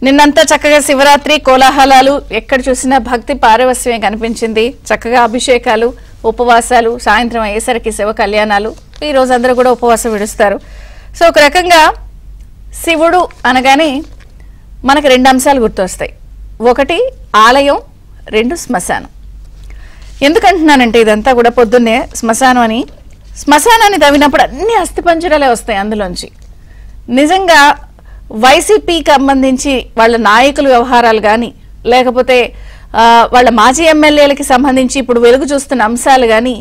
నిన్నంతా చక్కగా శివరాత్రి కోలాహలాలు ఎక్కడ చూసినా భక్తి పారవస్యమే కనిపించింది. చక్కగా అభిషేకాలు, ఉపవాసాలు, సాయంత్రం అయ్యేసరికి శివ కళ్యాణాలు. ఈ రోజు అందరూ కూడా ఉపవాసం విడుస్తారు. సో ఒక రకంగా శివుడు అనగానే మనకు రెండు అంశాలు గుర్తొస్తాయి. ఒకటి ఆలయం, రెండు శ్మశానం. ఎందుకంటున్నానంటే ఇదంతా కూడా పొద్దున్నే శ్మశానం అని, శ్మశానాన్ని తవ్వినప్పుడు అన్ని అస్థిపంజరాలే వస్తాయి అందులోంచి. నిజంగా వైసీపీకి సంబంధించి వాళ్ళ నాయకుల వ్యవహారాలు కానీ, లేకపోతే వాళ్ళ మాజీ ఎమ్మెల్యేలకి సంబంధించి ఇప్పుడు వెలుగు చూస్తున్న అంశాలు కానీ,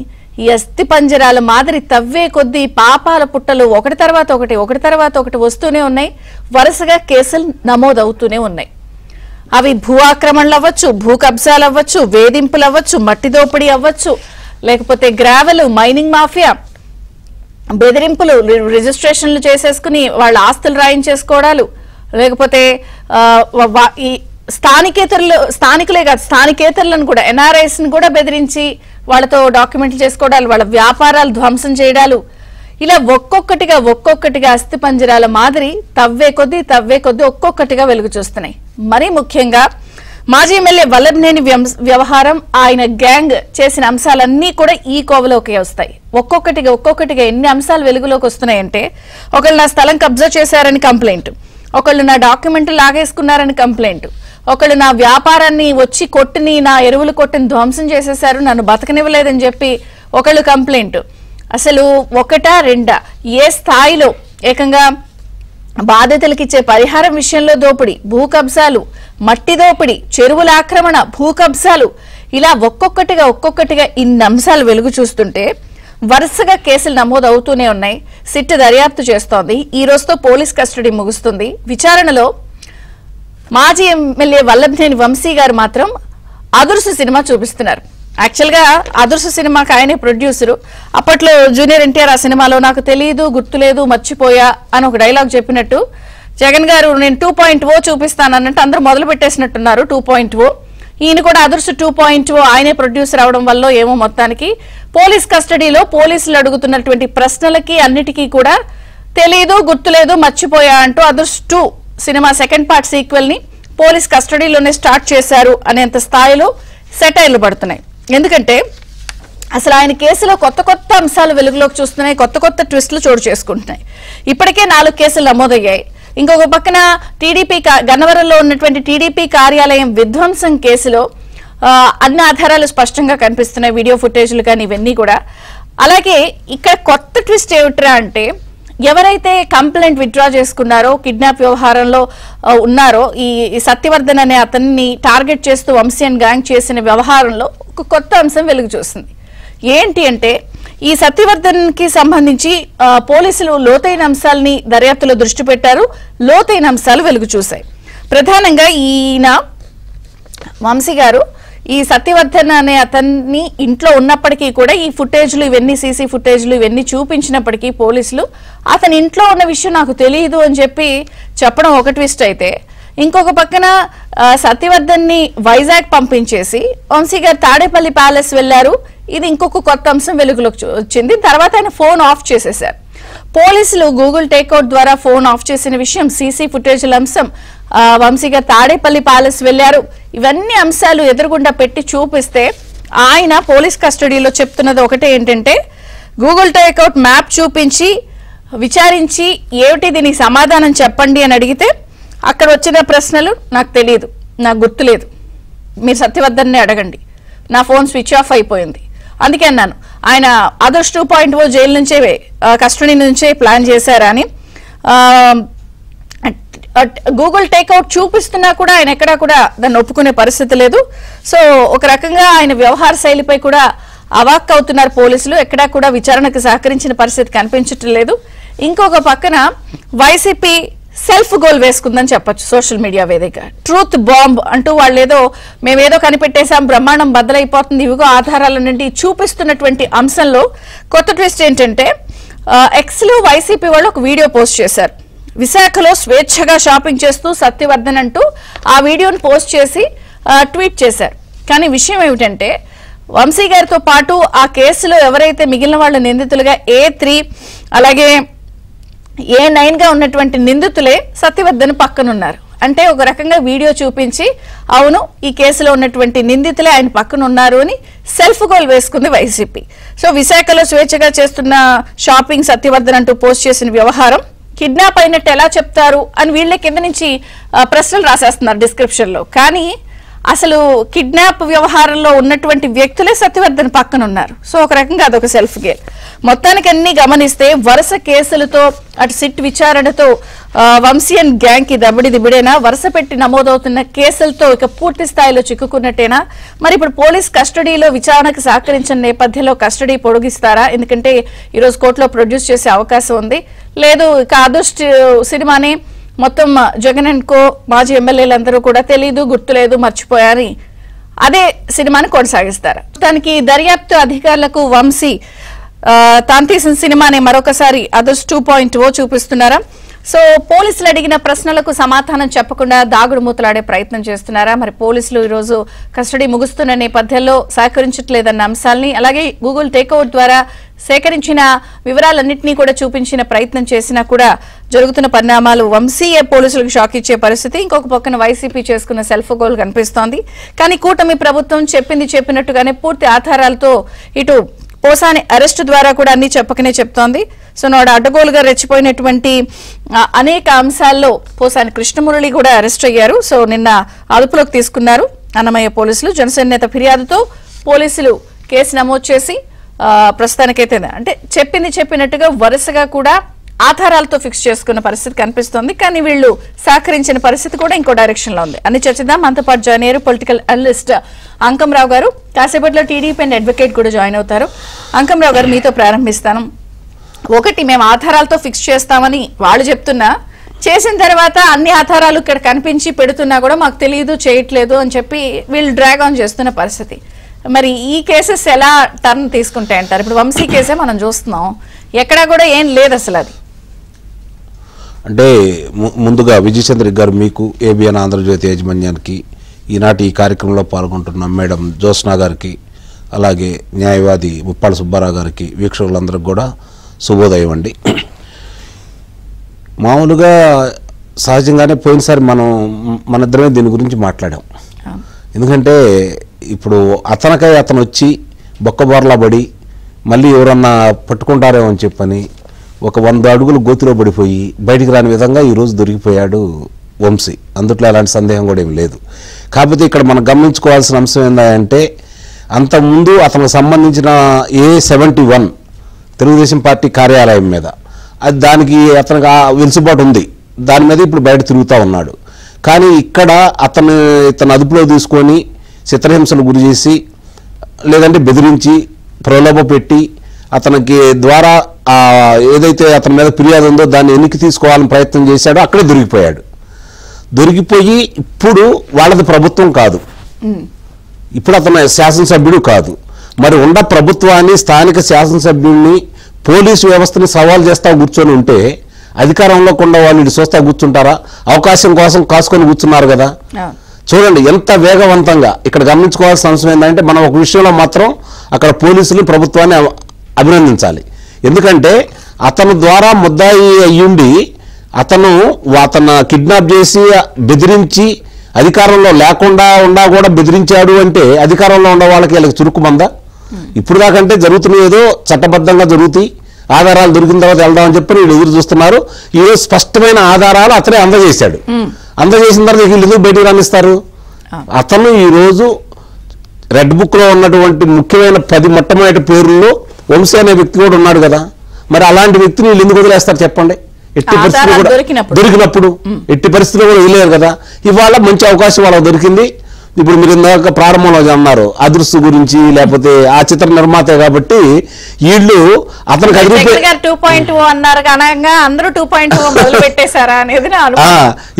ఈ అస్థి పంజరాల మాదిరి తవ్వే కొద్దీ పాపాల పుట్టలు ఒకటి తర్వాత ఒకటి వస్తూనే ఉన్నాయి. వరుసగా కేసులు నమోదవుతూనే ఉన్నాయి. అవి భూ ఆక్రమణలు అవ్వచ్చు, భూ కబ్జాలు అవ్వచ్చు, వేధింపులు అవ్వచ్చు, మట్టి దోపిడీ అవ్వచ్చు, లేకపోతే గ్రావెల్, మైనింగ్ మాఫియా, బెదిరింపులు, రిజిస్ట్రేషన్లు చేసేసుకుని వాళ్ళ ఆస్తులు రాయించేసుకోవడాలు, లేకపోతే ఈ స్థానికులే కాదు స్థానికేతరులను కూడా, ఎన్ఆర్ఐస్ ని కూడా బెదిరించి వాళ్ళతో డాక్యుమెంట్లు చేసుకోవడాలు, వాళ్ళ వ్యాపారాలు ధ్వంసం చేయడాలు, ఇలా ఒక్కొక్కటిగా అస్థి పంజరాల మాదిరి తవ్వే కొద్దీ ఒక్కొక్కటిగా వెలుగు చూస్తున్నాయి. మరీ ముఖ్యంగా మాజీ ఎమ్మెల్యే వల్లభనేని వ్యవహారం, ఆయన గ్యాంగ్ చేసిన అంశాలన్నీ కూడా ఈ కోవలోకి వస్తాయి. ఒక్కొక్కటిగా ఎన్ని అంశాలు వెలుగులోకి వస్తున్నాయంటే, ఒకళ్ళు నా స్థలం కబ్జా చేశారని కంప్లైంట్, ఒకళ్ళు నా డాక్యుమెంట్లు లాగేసుకున్నారని కంప్లైంట్, ఒకళ్ళు నా వ్యాపారాన్ని వచ్చి కొట్టిని, నా ఎరువులు కొట్టిని ధ్వంసం చేసేశారు, నన్ను బతకనివ్వలేదని చెప్పి ఒకళ్ళు కంప్లైంట్. అసలు ఒకటా రెండా, ఏ స్థాయిలో ఏకంగా బాధితులకు ఇచ్చే పరిహారం విషయంలో దోపిడీ, భూ కబ్జాలు, మట్టి దోపిడీ, చెరువుల ఆక్రమణ, భూ కబ్జాలు, ఇలా ఒక్కొక్కటిగా ఇన్ని అంశాలు వెలుగు చూస్తుంటే వరుసగా కేసులు నమోదు అవుతూనే ఉన్నాయి. సిట్ దర్యాప్తు చేస్తోంది. ఈ రోజుతో పోలీస్ కస్టడీ ముగుస్తుంది. విచారణలో మాజీ ఎమ్మెల్యే వల్లభనేని వంశీ గారు మాత్రం అదుర్సు సినిమా చూపిస్తున్నారు. యాక్చువల్ గా అదుర్సు సినిమాకి ఆయనే ప్రొడ్యూసరు. అప్పట్లో జూనియర్ ఎన్టీఆర్ ఆ సినిమాలో నాకు తెలియదు, గుర్తులేదు, మర్చిపోయా అని ఒక డైలాగ్ చెప్పినట్టు జగన్ గారు నేను 2.0 చూపిస్తానన్నట్టు అందరూ మొదలు పెట్టేసినట్టున్నారు. 2.0 ఈయన కూడా అదుర్సు 2.0 ఆయనే ప్రొడ్యూసర్ అవడం వల్ల ఏమో మొత్తానికి పోలీస్ కస్టడీలో పోలీసులు అడుగుతున్నటువంటి ప్రశ్నలకి అన్నిటికీ కూడా తెలీదు, గుర్తులేదు, మర్చిపోయా అంటూ అదుర్సు 2 సినిమా సెకండ్ పార్ట్ సీక్వెల్ ని పోలీస్ కస్టడీలోనే స్టార్ట్ చేశారు అనేంత స్థాయిలో సెటైర్లు పడుతున్నాయి. ఎందుకంటే అసలు ఆయన కేసులో కొత్త అంశాలు వెలుగులోకి చూస్తున్నాయి, కొత్త ట్విస్టులు చోటు చేసుకుంటున్నాయి. ఇప్పటికే 4 కేసులు నమోదయ్యాయి. ఇంకొక పక్కన టీడీపీ గన్నవరంలో ఉన్నటువంటి టీడీపీ కార్యాలయం విధ్వంసం కేసులో అన్ని ఆధారాలు స్పష్టంగా కనిపిస్తున్నాయి, వీడియో ఫుటేజ్లు కానీ ఇవన్నీ కూడా. అలాగే ఇక్కడ కొత్త ట్విస్ట్ ఏమిట్రా అంటే, ఎవరైతే కంప్లైంట్ విత్డ్రా చేసుకున్నారో, కిడ్నాప్ వ్యవహారంలో ఉన్నారో, ఈ సత్యవర్ధన్ అనే అతన్ని టార్గెట్ చేస్తూ వంశీయన్ గ్యాంగ్ చేసిన వ్యవహారంలో ఒక కొత్త అంశం వెలుగు చూస్తుంది. ఏంటి అంటే, ఈ సత్యవర్ధన్ కి సంబంధించి పోలీసులు లోతైన అంశాలని దర్యాప్తులో దృష్టి పెట్టారు. లోతైన అంశాలు వెలుగు చూశాయి. ప్రధానంగా ఈయన వంశీ గారు ఈ సత్యవర్ధన్ అనే అతన్ని ఇంట్లో ఉన్నప్పటికీ కూడా ఈ ఫుటేజ్లు ఇవన్నీ, సీసీ ఫుటేజ్లు ఇవన్నీ చూపించినప్పటికీ పోలీసులు అతని ఇంట్లో ఉన్న విషయం నాకు తెలియదు అని చెప్పడం ఒక ట్విస్ట్ అయితే, ఇంకొక పక్కన సత్యవర్ధన్ ని వైజాగ్ పంపించేసి వంశీ గారు తాడేపల్లి ప్యాలెస్ వెళ్లారు. ఇది ఇంకొక కొత్త అంశం వెలుగులోకి వచ్చింది. తర్వాత ఆయన ఫోన్ ఆఫ్ చేసేశారు. పోలీసులు గూగుల్ టేక్అవుట్ ద్వారా ఫోన్ ఆఫ్ చేసిన విషయం, సీసీ ఫుటేజ్ల అంశం, వంశీ గారు తాడేపల్లి ప్యాలెస్ వెళ్లారు, ఇవన్నీ అంశాలు ఎదురుగుండా పెట్టి చూపిస్తే ఆయన పోలీస్ కస్టడీలో చెప్తున్నది ఒకటే ఏంటంటే, గూగుల్ టేక్అవుట్ మ్యాప్ చూపించి విచారించి ఏమిటి దీనికి సమాధానం చెప్పండి అని అడిగితే అక్కడ వచ్చిన ప్రశ్నలు నాకు తెలియదు, నాకు గుర్తులేదు, మీరు సత్యవర్ధన్ని అడగండి, నా ఫోన్ స్విచ్ ఆఫ్ అయిపోయింది, అందుకే అన్నాను ఆయన అదుర్సు 2.0 జైలు నుంచే కస్టడీ నుంచే ప్లాన్ చేశారా అని. గూగుల్ టేక్అవుట్ చూపిస్తున్నా కూడా ఆయన ఎక్కడా కూడా దాన్ని ఒప్పుకునే పరిస్థితి లేదు. సో ఒక రకంగా ఆయన వ్యవహార శైలిపై కూడా అవాక్ అవుతున్నారు పోలీసులు. ఎక్కడా కూడా విచారణకు సహకరించిన పరిస్థితి కనిపించటం లేదు. ఇంకొక పక్కన వైసీపీ సెల్ఫ్ గోల్ వేసుకుందని చెప్పొచ్చు సోషల్ మీడియా వేదిక. ట్రూత్ బాంబ్ అంటూ వాళ్ళేదో మేమేదో కనిపెట్టేశాం, బ్రహ్మాండం బద్దలైపోతుంది, ఇవిగో ఆధారాలన్నింటి చూపిస్తున్నటువంటి అంశంలో కొత్త ట్విస్ట్ ఏంటంటే, ఎక్స్ లో వైసీపీ వాళ్ళు ఒక వీడియో పోస్ట్ చేశారు. విశాఖలో స్వేచ్ఛగా షాపింగ్ చేస్తూ సత్యవర్ధన్ అంటూ ఆ వీడియోను పోస్ట్ చేసి ట్వీట్ చేశారు. కానీ విషయం ఏమిటంటే, వంశీ గారితో పాటు ఆ కేసులో ఎవరైతే మిగిలిన వాళ్ళ నిందితులుగా A3 అలాగే A9 గా ఉన్నటువంటి నిందితులే సత్యవర్ధన్ పక్కనున్నారు. అంటే ఒక రకంగా వీడియో చూపించి అవును ఈ కేసులో ఉన్నటువంటి నిందితులే ఆయన పక్కన ఉన్నారు అని సెల్ఫ్ గోల్ వేసుకుంది వైసీపీ. సో విశాఖలో స్వేచ్ఛగా చేస్తున్న షాపింగ్ సత్యవర్ధన్ అంటూ పోస్ట్ చేసిన వ్యవహారం కిడ్నాప్ అయినట్టు ఎలా చెప్తారు అని వీళ్ళే కింద నుంచి ప్రశ్నలు రాసేస్తున్నారు డిస్క్రిప్షన్ లో. కానీ అసలు కిడ్నాప్ వ్యవహారంలో ఉన్నటువంటి వ్యక్తులే సత్యవర్ధన్ పక్కన ఉన్నారు. సో ఒక రకంగా అదొక సెల్ఫ్ గేల్. మొత్తానికి అన్ని గమనిస్తే వరుస కేసులతో అటు సిట్ విచారణతో వంశీయన్ గ్యాంగ్ కి దబిడేనా, వరుస పెట్టి నమోదవుతున్న కేసులతో ఇక పూర్తి స్థాయిలో చిక్కుకున్నట్టేనా? మరి ఇప్పుడు పోలీస్ కస్టడీలో విచారణకు సహకరించిన నేపథ్యంలో కస్టడీ పొడిగిస్తారా? ఎందుకంటే ఈరోజు కోర్టులో ప్రొడ్యూస్ చేసే అవకాశం ఉంది. లేదు ఇక అదృష్టి సినిమాని మొత్తం జగన్ అండ్ కో మాజీ ఎమ్మెల్యేలందరూ కూడా తెలీదు, గుర్తులేదు, మర్చిపోయారని అదే సినిమాని కొనసాగిస్తారు. దానికి దర్యాప్తు అధికారులకు వంశీ తాను తీసిన సినిమాని మరొకసారి అదర్స్ 2.0 చూపిస్తున్నారా? సో పోలీసులు అడిగిన ప్రశ్నలకు సమాధానం చెప్పకుండా దాగుడు మూతలాడే ప్రయత్నం చేస్తున్నారా? మరి పోలీసులు ఈరోజు కస్టడీ ముగుస్తున్న నేపథ్యంలో సహకరించట్లేదన్న అంశాలని, అలాగే గూగుల్ టేక్అవుట్ ద్వారా సేకరించిన వివరాలన్నింటినీ కూడా చూపించిన ప్రయత్నం చేసినా కూడా జరుగుతున్న పరిణామాలు వంశీయే పోలీసులకు షాక్ ఇచ్చే పరిస్థితి. ఇంకొక పక్కన వైసీపీ చేసుకున్న సెల్ఫ్ గోల్ కనిపిస్తోంది. కానీ కూటమి ప్రభుత్వం చెప్పింది చెప్పినట్టుగానే పూర్తి ఆధారాలతో ఇటు పోసాని అరెస్టు ద్వారా కూడా అన్ని చెప్పకనే చెప్తోంది. సో నాడు అడ్డగోలుగా రెచ్చిపోయినటువంటి అనేక అంశాల్లో పోసాని కృష్ణమురళి కూడా అరెస్ట్ అయ్యారు. సో నిన్న అదుపులోకి తీసుకున్నారు అన్నమయ్య పోలీసులు. జనసేన నేత ఫిర్యాదుతో పోలీసులు కేసు నమోదు చేసి ప్రస్తుతానికైతే అంటే చెప్పింది చెప్పినట్టుగా వరుసగా కూడా ఆధారాలతో ఫిక్స్ చేసుకున్న పరిస్థితి కనిపిస్తోంది. కానీ వీళ్ళు సహకరించిన పరిస్థితి కూడా ఇంకో డైరెక్షన్ లో ఉంది. అన్ని చర్చిద్దాం. మనతో పాటు జాయిన్ అయ్యారు పొలిటికల్ అనలిస్ట్ అంకంరావు గారు. కాసేపట్లో టీడీపీ అండ్ అడ్వకేట్ కూడా జాయిన్ అవుతారు. అంకంరావు గారు, మీతో ప్రారంభిస్తాను. ఒకటి, మేము ఆధారాలతో ఫిక్స్ చేస్తామని వాళ్ళు చెప్తున్నా, చేసిన తర్వాత అన్ని ఆధారాలు ఇక్కడ కనిపించి పెడుతున్నా కూడా మాకు తెలియదు, చేయట్లేదు అని చెప్పి వీళ్ళు డ్రాగ్ ఆన్ చేస్తున్న పరిస్థితి. మరి ఈ కేసెస్ ఎలా టర్న్ తీసుకుంటాయంటారు? ఇప్పుడు వంశీ కేసే మనం చూస్తున్నాం, ఎక్కడా కూడా ఏం లేదు అసలు. అది అంటే ముందుగా విజయచంద్ర గారు, మీకు ఏబిఎన్ ఆంధ్రజ్యోతి యాజమాన్యానికి, ఈనాటి ఈ కార్యక్రమంలో పాల్గొంటున్న మేడం జ్యోత్స్నా గారికి, అలాగే న్యాయవాది ముప్పాళ్ళ సుబ్బారావు గారికి, వీక్షకులందరికీ కూడా శుభోదయం అండి. మామూలుగా సహజంగానే పోయినసారి మన ఇద్దరమే దీని గురించి మాట్లాడాం. ఎందుకంటే ఇప్పుడు అతను వచ్చి బొక్కబోర్లా పడి మళ్ళీ ఎవరన్నా పట్టుకుంటారేమో అని చెప్పని ఒక 100 అడుగులు గోతిలో పడిపోయి బయటికి రాని విధంగా ఈరోజు దొరికిపోయాడు వంశీ. అందుట్లో ఎలాంటి సందేహం కూడా ఏమి లేదు. కాకపోతే ఇక్కడ మనం గమనించుకోవాల్సిన అంశం ఏంటంటే, అంతకుముందు అతనికి సంబంధించిన A71 తెలుగుదేశం పార్టీ కార్యాలయం మీద దానికి అతనికి వెలుసుబాటు ఉంది, దాని మీద ఇప్పుడు బయట తిరుగుతూ ఉన్నాడు. కానీ ఇక్కడ ఇతను అదుపులో తీసుకొని చిత్రహింసలు గురి చేసి, లేదంటే బెదిరించి, ప్రలోభ పెట్టి అతనికి ద్వారా ఏదైతే అతని మీద ఫిర్యాదు ఉందో దాన్ని వెనక్కి తీసుకోవాలని ప్రయత్నం చేశాడో అక్కడే దొరికిపోయాడు. దొరికిపోయి ఇప్పుడు వాళ్ళది ప్రభుత్వం కాదు, ఇప్పుడు అతను శాసనసభ్యుడు కాదు. మరి ఉన్న ప్రభుత్వాన్ని, స్థానిక శాసనసభ్యుడిని, పోలీసు వ్యవస్థని సవాల్ చేస్తా కూర్చొని ఉంటే అధికారంలో ఉన్న వాళ్ళు ఇటు చూస్తా కూర్చుంటారా? అవకాశం కోసం కాసుకొని కూర్చున్నారు కదా. చూడండి ఎంత వేగవంతంగా. ఇక్కడ గమనించుకోవాల్సిన అంశం ఏంటంటే, మనం ఒక విషయంలో మాత్రం అక్కడ పోలీసులు ప్రభుత్వాన్ని అభినందించాలి. ఎందుకంటే అతను ద్వారా ముద్దాయి అయ్యుండి అతను కిడ్నాప్ చేసి బెదిరించి అధికారంలో లేకుండా ఉండా కూడా బెదిరించాడు అంటే అధికారంలో ఉన్న వాళ్ళకి వీళ్ళకి చురుకుమందా? ఇప్పుడు దాకంటే జరుగుతున్న ఏదో చట్టబద్ధంగా జరుగుతాయి, ఆధారాలు దొరికిన తర్వాత వెళ్దామని చెప్పి వీళ్ళు ఎదురు చూస్తున్నారు. ఈరోజు స్పష్టమైన ఆధారాలు అతనే అందజేశాడు. అందజేసిన తర్వాత వీళ్ళు ఎందుకు బయటకు రానిస్తారు? అతను ఈరోజు రెడ్ బుక్ లో ఉన్నటువంటి ముఖ్యమైన 10 మొట్టమొదటి పేర్లలో వంశీ అనే వ్యక్తి కూడా ఉన్నాడు కదా. మరి అలాంటి వ్యక్తిని వీళ్ళు ఎందుకు వదిలేస్తారు చెప్పండి? ఎట్టి పరిస్థితులు కూడా దొరికినప్పుడు ఎట్టి పరిస్థితులు కూడా వదిలేరు కదా. ఇవాళ మంచి అవకాశం వాళ్ళకి దొరికింది. ఇప్పుడు మీరు ఇందాక ప్రారంభంలో అన్నారు అదృష్టి గురించి, లేకపోతే ఆ చిత్ర నిర్మాత కాబట్టి వీళ్ళు అతనికి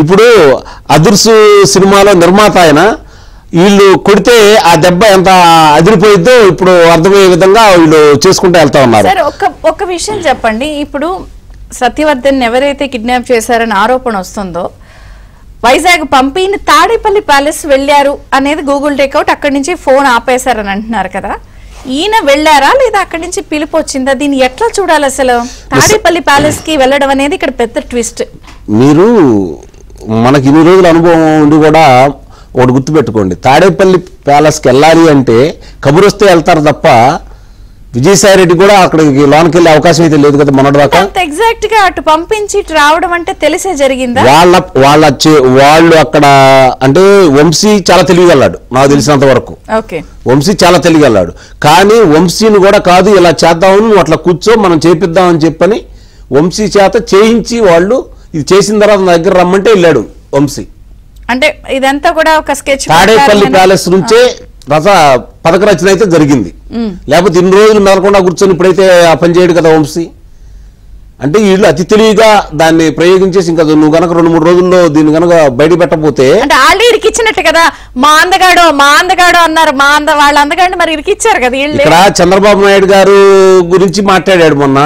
ఇప్పుడు అదృష్టి సినిమాలో నిర్మాత ఆయన, వీళ్ళు కొడితే ఆ దెబ్బ ఎంత అదిరిపోయిద్దో ఇప్పుడు అర్థమయ్యే విధంగా వీళ్ళు చేసుకుంటూ వెళ్తా ఉన్నారు. ఒక విషయం చెప్పండి, ఇప్పుడు సత్యవర్ధన్ ఎవరైతే కిడ్నాప్ చేశారని ఆరోపణ వస్తుందో, వైజాగ్ పంపిన తాడేపల్లి ప్యాలెస్ వెళ్లారు అనేది గూగుల్ టేక్అవుట్, అక్కడి నుంచి ఫోన్ ఆపేశారని అంటున్నారు కదా. ఈయన వెళ్లారా లేదా అక్కడి నుంచి పిలుపు వచ్చిందా? దీన్ని ఎట్లా చూడాలి అసలు? తాడేపల్లి ప్యాలెస్ కి వెళ్ళడం అనేది ఇక్కడ పెద్ద ట్విస్ట్. మీరు మనకి ఇన్ని రోజుల అనుభవం ఉండి కూడా ఒకటి గుర్తుపెట్టుకోండి, తాడేపల్లి ప్యాలెస్కి వెళ్ళాలి అంటే కబురు వస్తే వెళ్తారు తప్ప విజయసాయి రెడ్డి కూడా అక్కడికి లోనికి వెళ్ళే అవకాశం అయితే లేదు కదా మొన్నటిదాకా. ఎగ్జాక్ట్ గా అటు పంపించి ఇటు రావడం అంటే తెలిసే జరిగిందా? వాళ్ళు అక్కడ అంటే వంశీ చాలా తెలియగలడు నాకు తెలిసినంత వరకు. వంశీ చాలా తెలియగలడు, కానీ వంశీని కూడా కాదు ఇలా చేద్దామని నువ్వు అట్లా కూర్చో మనం చేపిద్దామని చెప్పని వంశీ చేత చేయించి వాళ్ళు ఇది చేసిన తర్వాత నా దగ్గర రమ్మంటే వెళ్ళాడు వంశీ. అంటే ఇదంతా కూడా ఒక స్కెచ్. తాడేపల్లి ప్యాలెస్ నుంచే పథక రచన అయితే జరిగింది, లేకపోతే ఇన్ని రోజులు మెదలకుండా కూర్చొని ఇప్పుడైతే ఆ పని చేయడు కదా వంశీ. అంటే వీళ్ళు అతి తెలివిగా దాన్ని ప్రయోగించేసి ఇంకా నువ్వు కనుక 2-3 రోజుల్లో దీన్ని కనుక బయట పెట్టకపోతే అంటే ఆల్రెడీ ఇరికిచ్చినట్టు కదా. మా అందగాడు అన్నారు, వాళ్ళ అందగాడు మరి ఇరికిచ్చారు కదా. ఇక్కడ చంద్రబాబు నాయుడు గారు గురించి మాట్లాడాడు మొన్న,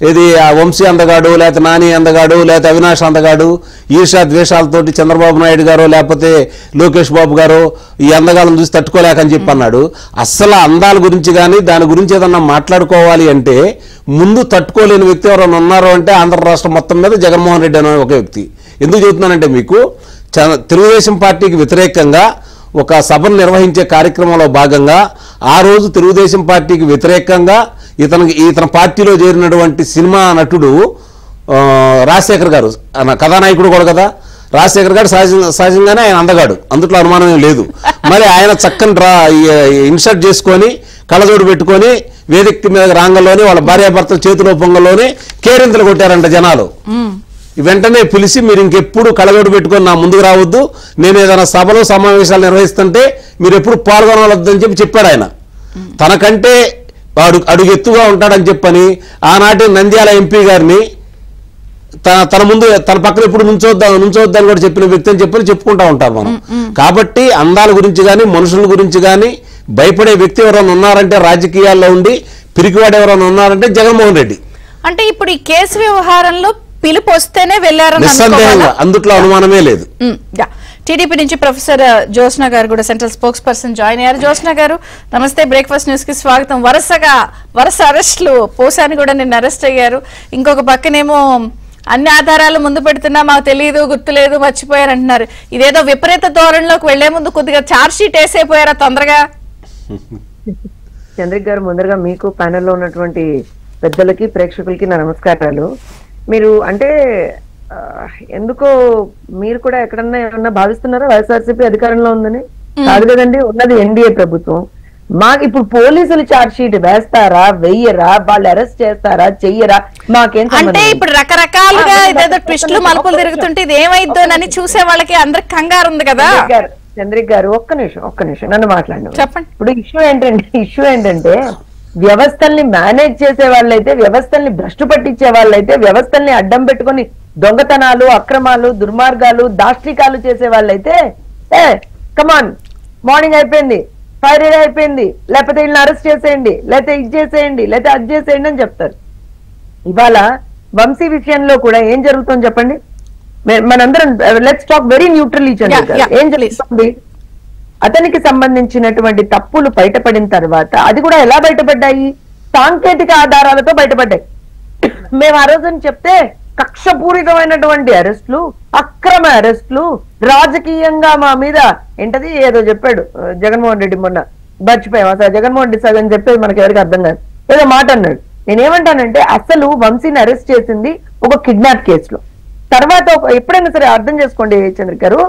ఏది ఆ వంశీ అందగాడు, లేకపోతే నాని అందగాడు, లేకపోతే అవినాష్ అందగాడు, ఈర్షా ద్వేషాలతోటి చంద్రబాబు నాయుడు గారు లేకపోతే లోకేష్ బాబు గారు ఈ అందగాళ్ళని చూసి తట్టుకోలేకని చెప్పి అన్నాడు. అస్సలు అందాల గురించి కానీ దాని గురించి ఏదన్నా మాట్లాడుకోవాలి అంటే ముందు తట్టుకోలేని వ్యక్తి ఎవరైనా ఉన్నారు అంటే ఆంధ్ర రాష్ట్రం మొత్తం మీద జగన్మోహన్ రెడ్డి అనే ఒక వ్యక్తి. ఎందుకు చెబుతున్నానంటే మీకు తెలుగుదేశం పార్టీకి వ్యతిరేకంగా ఒక సభను నిర్వహించే కార్యక్రమంలో భాగంగా ఆ రోజు తెలుగుదేశం పార్టీకి వ్యతిరేకంగా ఇతని పార్టీలో చేరినటువంటి సినిమా నటుడు రాజశేఖర్ గారు కథానాయకుడు కూడా కదా. రాజశేఖర్ గారు సహజంగానే ఆయన అందగాడు, అందుట్లో అనుమానం లేదు. మరి ఆయన చక్కని ఇన్సర్ట్ చేసుకొని కళ్ళజోడు పెట్టుకొని వేదిక మీద రాంగంలోనే వాళ్ళ భార్యాభర్తల చేతిలో పొంగల్లోనే కేరింతలు కొట్టారంట జనాలు. వెంటనే పిలిచి మీరు ఇంకెప్పుడు కళ్ళజోడు పెట్టుకొని నా ముందుకు రావద్దు, నేను ఏదైనా సభలో సమావేశాలు నిర్వహిస్తుంటే మీరు ఎప్పుడు పాల్గొనవద్దని చెప్పాడు ఆయన. తనకంటే అడుగు ఎత్తుగా ఉంటాడని చెప్పని ఆనాటి నంద్యాల ఎంపీ గారిని తన ముందు తన పక్కన ఎప్పుడు నుంచోద్దని కూడా చెప్పిన వ్యక్తి అని చెప్పని చెప్పుకుంటా ఉంటాం మనం. కాబట్టి అందాల గురించి కానీ మనుషుల గురించి కానీ భయపడే వ్యక్తి ఎవరైనా ఉన్నారంటే రాజకీయాల్లో ఉండి పిరికివాడు ఎవరైనా ఉన్నారంటే జగన్మోహన్ రెడ్డి. అంటే ఇప్పుడు ఈ కేసు వ్యవహారంలో పిలుపు వస్తేనే వెళ్ళారని నిస్సందేహంగా అందుట్లో అనుమానమే లేదు. టీడీపీ నుంచి ప్రొఫెసర్ జ్యోత్స్న గారు కూడా సెంట్రల్ స్పోక్స్ పర్సన్ జాయిన్ అయ్యారు. జ్యోత్స్న గారు నమస్తే, బ్రేక్ఫాస్ట్ న్యూస్ కి స్వాగతం. వరుస అరెస్టులు, పోసాని కూడా నిన్న అరెస్ట్ అయ్యారు. ఇంకొక పక్కనేమో అన్ని ఆధారాలు ముందు పెడుతున్నా మాకు తెలియదు, గుర్తులేదు, మర్చిపోయారు అంటున్నారు. ఇదేదో విపరీత ధోరణిలోకి వెళ్లే ముందు కొద్దిగా ఛార్జ్ షీట్ వేసైపోయారా తొందరగా? చంద్రిక్ గారు, ముందరగా మీకు ప్యానెల్లో ఉన్నటువంటి పెద్దలకి ప్రేక్షకులకి నా నమస్కారాలు. మీరు అంటే ఎందుకో మీరు కూడా ఎక్కడన్నా ఏమన్నా భావిస్తున్నారా వైఎస్ఆర్సీపీ అధికారంలో ఉందని? కాదు కదండి, ఉన్నది ఎన్డీఏ ప్రభుత్వం. మాకు ఇప్పుడు పోలీసులు ఛార్జ్ షీట్ వేస్తారా, వెయ్యరా, వాళ్ళు అరెస్ట్ చేస్తారా, చెయ్యరా, మాకేం అంటే ఇప్పుడు రకరకాలుగా ఏదేదో ట్విస్టులు మలుపులు తిరుగుతుంటే ఇది ఏమైద్దానని చూసే వాళ్ళకి అందరికి కంగారు ఉంది కదా. చంద్రిక్ గారు ఒక్క నిమిషం నన్ను మాట్లాడండి. చెప్పండి. ఇప్పుడు ఇష్యూ ఏంటంటే వ్యవస్థల్ని మేనేజ్ చేసే వాళ్ళైతే, వ్యవస్థల్ని భ్రష్టు పట్టించే వాళ్ళైతే, వ్యవస్థల్ని అడ్డం పెట్టుకుని దొంగతనాలు, అక్రమాలు, దుర్మార్గాలు, దాష్టికాలు చేసే వాళ్ళైతే కమాన్ మార్నింగ్ అయిపోయింది, ఫైర్ అయిపోయింది, లేకపోతే వీళ్ళని అరెస్ట్ చేసేయండి, లేకపోతే ఇది చేసేయండి, లేకపోతే అది చేసేయండి అని చెప్తారు. ఇవాళ వంశీ విషయంలో కూడా ఏం జరుగుతుందో చెప్పండి. మనందరం లెట్స్ టాక్ వెరీ న్యూట్రల్లీ. ఏం జరుగుతుంది? అతనికి సంబంధించినటువంటి తప్పులు బయటపడిన తర్వాత అది కూడా ఎలా బయటపడ్డాయి? సాంకేతిక ఆధారాలతో బయటపడ్డాయి. మేము ఆ రోజుని చెప్తే కక్షపూరితమైనటువంటి అరెస్టులు, అక్రమ అరెస్టులు, రాజకీయంగా మా మీద ఏంటది ఏదో చెప్పాడు జగన్మోహన్ రెడ్డి, మొన్న మర్చిపోయాం అసలు జగన్మోహన్ రెడ్డి సగం చెప్పేది మనకి ఎవరికి అర్థం కాదు, ఏదో మాట అన్నాడు. నేనేమంటానంటే అసలు వంశీని అరెస్ట్ చేసింది ఒక కిడ్నాప్ కేసులో. తర్వాత ఎప్పుడైనా సరే అర్థం చేసుకోండి చంద్రిక్ గారు,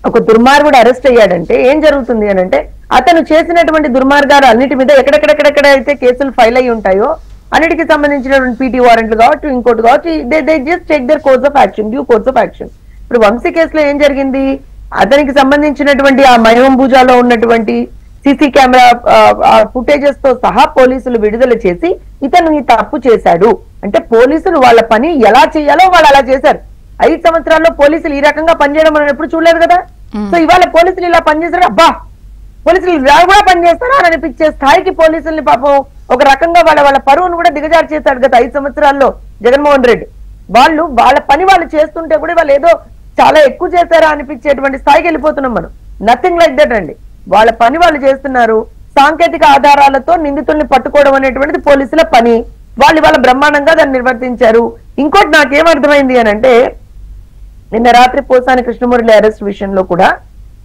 ఒక దుర్మార్గుడు అరెస్ట్ అయ్యాడంటే ఏం జరుగుతుంది అని అంటే అతను చేసినటువంటి దుర్మార్గాలు అన్నిటి మీద ఎక్కడెక్కడెక్కడైతే కేసులు ఫైల్ అయ్యి ఉంటాయో అన్నిటికి సంబంధించినటువంటి పీటీ వారెంట్లు కావచ్చు, ఇంకోటి కావచ్చు, they just take their course of action, due course of action. ఇప్పుడు వంశీ కేసులో ఏం జరిగింది? అతనికి సంబంధించినటువంటి ఆ మయోంబూజాలో ఉన్నటువంటి సీసీ కెమెరా ఫుటేజెస్ తో సహా పోలీసులు విడుదల చేసి ఇతను ఈ తప్పు చేశాడు అంటే పోలీసులు వాళ్ళ పని ఎలా చేయాలో వాళ్ళు అలా చేశారు. 5 సంవత్సరాల్లో పోలీసులు ఈ రకంగా పనిచేయడం మనం ఎప్పుడు చూడలేదు కదా. సో ఇవాళ పోలీసులు ఇలా పనిచేశారు, అబ్బా పోలీసులు ఇలా కూడా పనిచేస్తారా అని అనిపించే స్థాయికి పోలీసుల్ని పాపం ఒక రకంగా వాళ్ళ పరువును కూడా దిగజారు చేశాడు గత 5 సంవత్సరాల్లో జగన్మోహన్ రెడ్డి. వాళ్ళు వాళ్ళ పని వాళ్ళు చేస్తుంటే కూడా వాళ్ళు ఏదో చాలా ఎక్కువ చేశారా అనిపించేటువంటి స్థాయికి వెళ్ళిపోతున్నాం మనం. నథింగ్ లైక్ దట్ అండి. వాళ్ళ పని వాళ్ళు చేస్తున్నారు. సాంకేతిక ఆధారాలతో నిందితుల్ని పట్టుకోవడం అనేటువంటిది పోలీసుల పని. వాళ్ళు ఇవాళ బ్రహ్మాండంగా దాన్ని నిర్వర్తించారు. ఇంకోటి నాకేమర్థమైంది అని అంటే నిన్న రాత్రి పోసాని కృష్ణమురళి అరెస్ట్ విషయంలో కూడా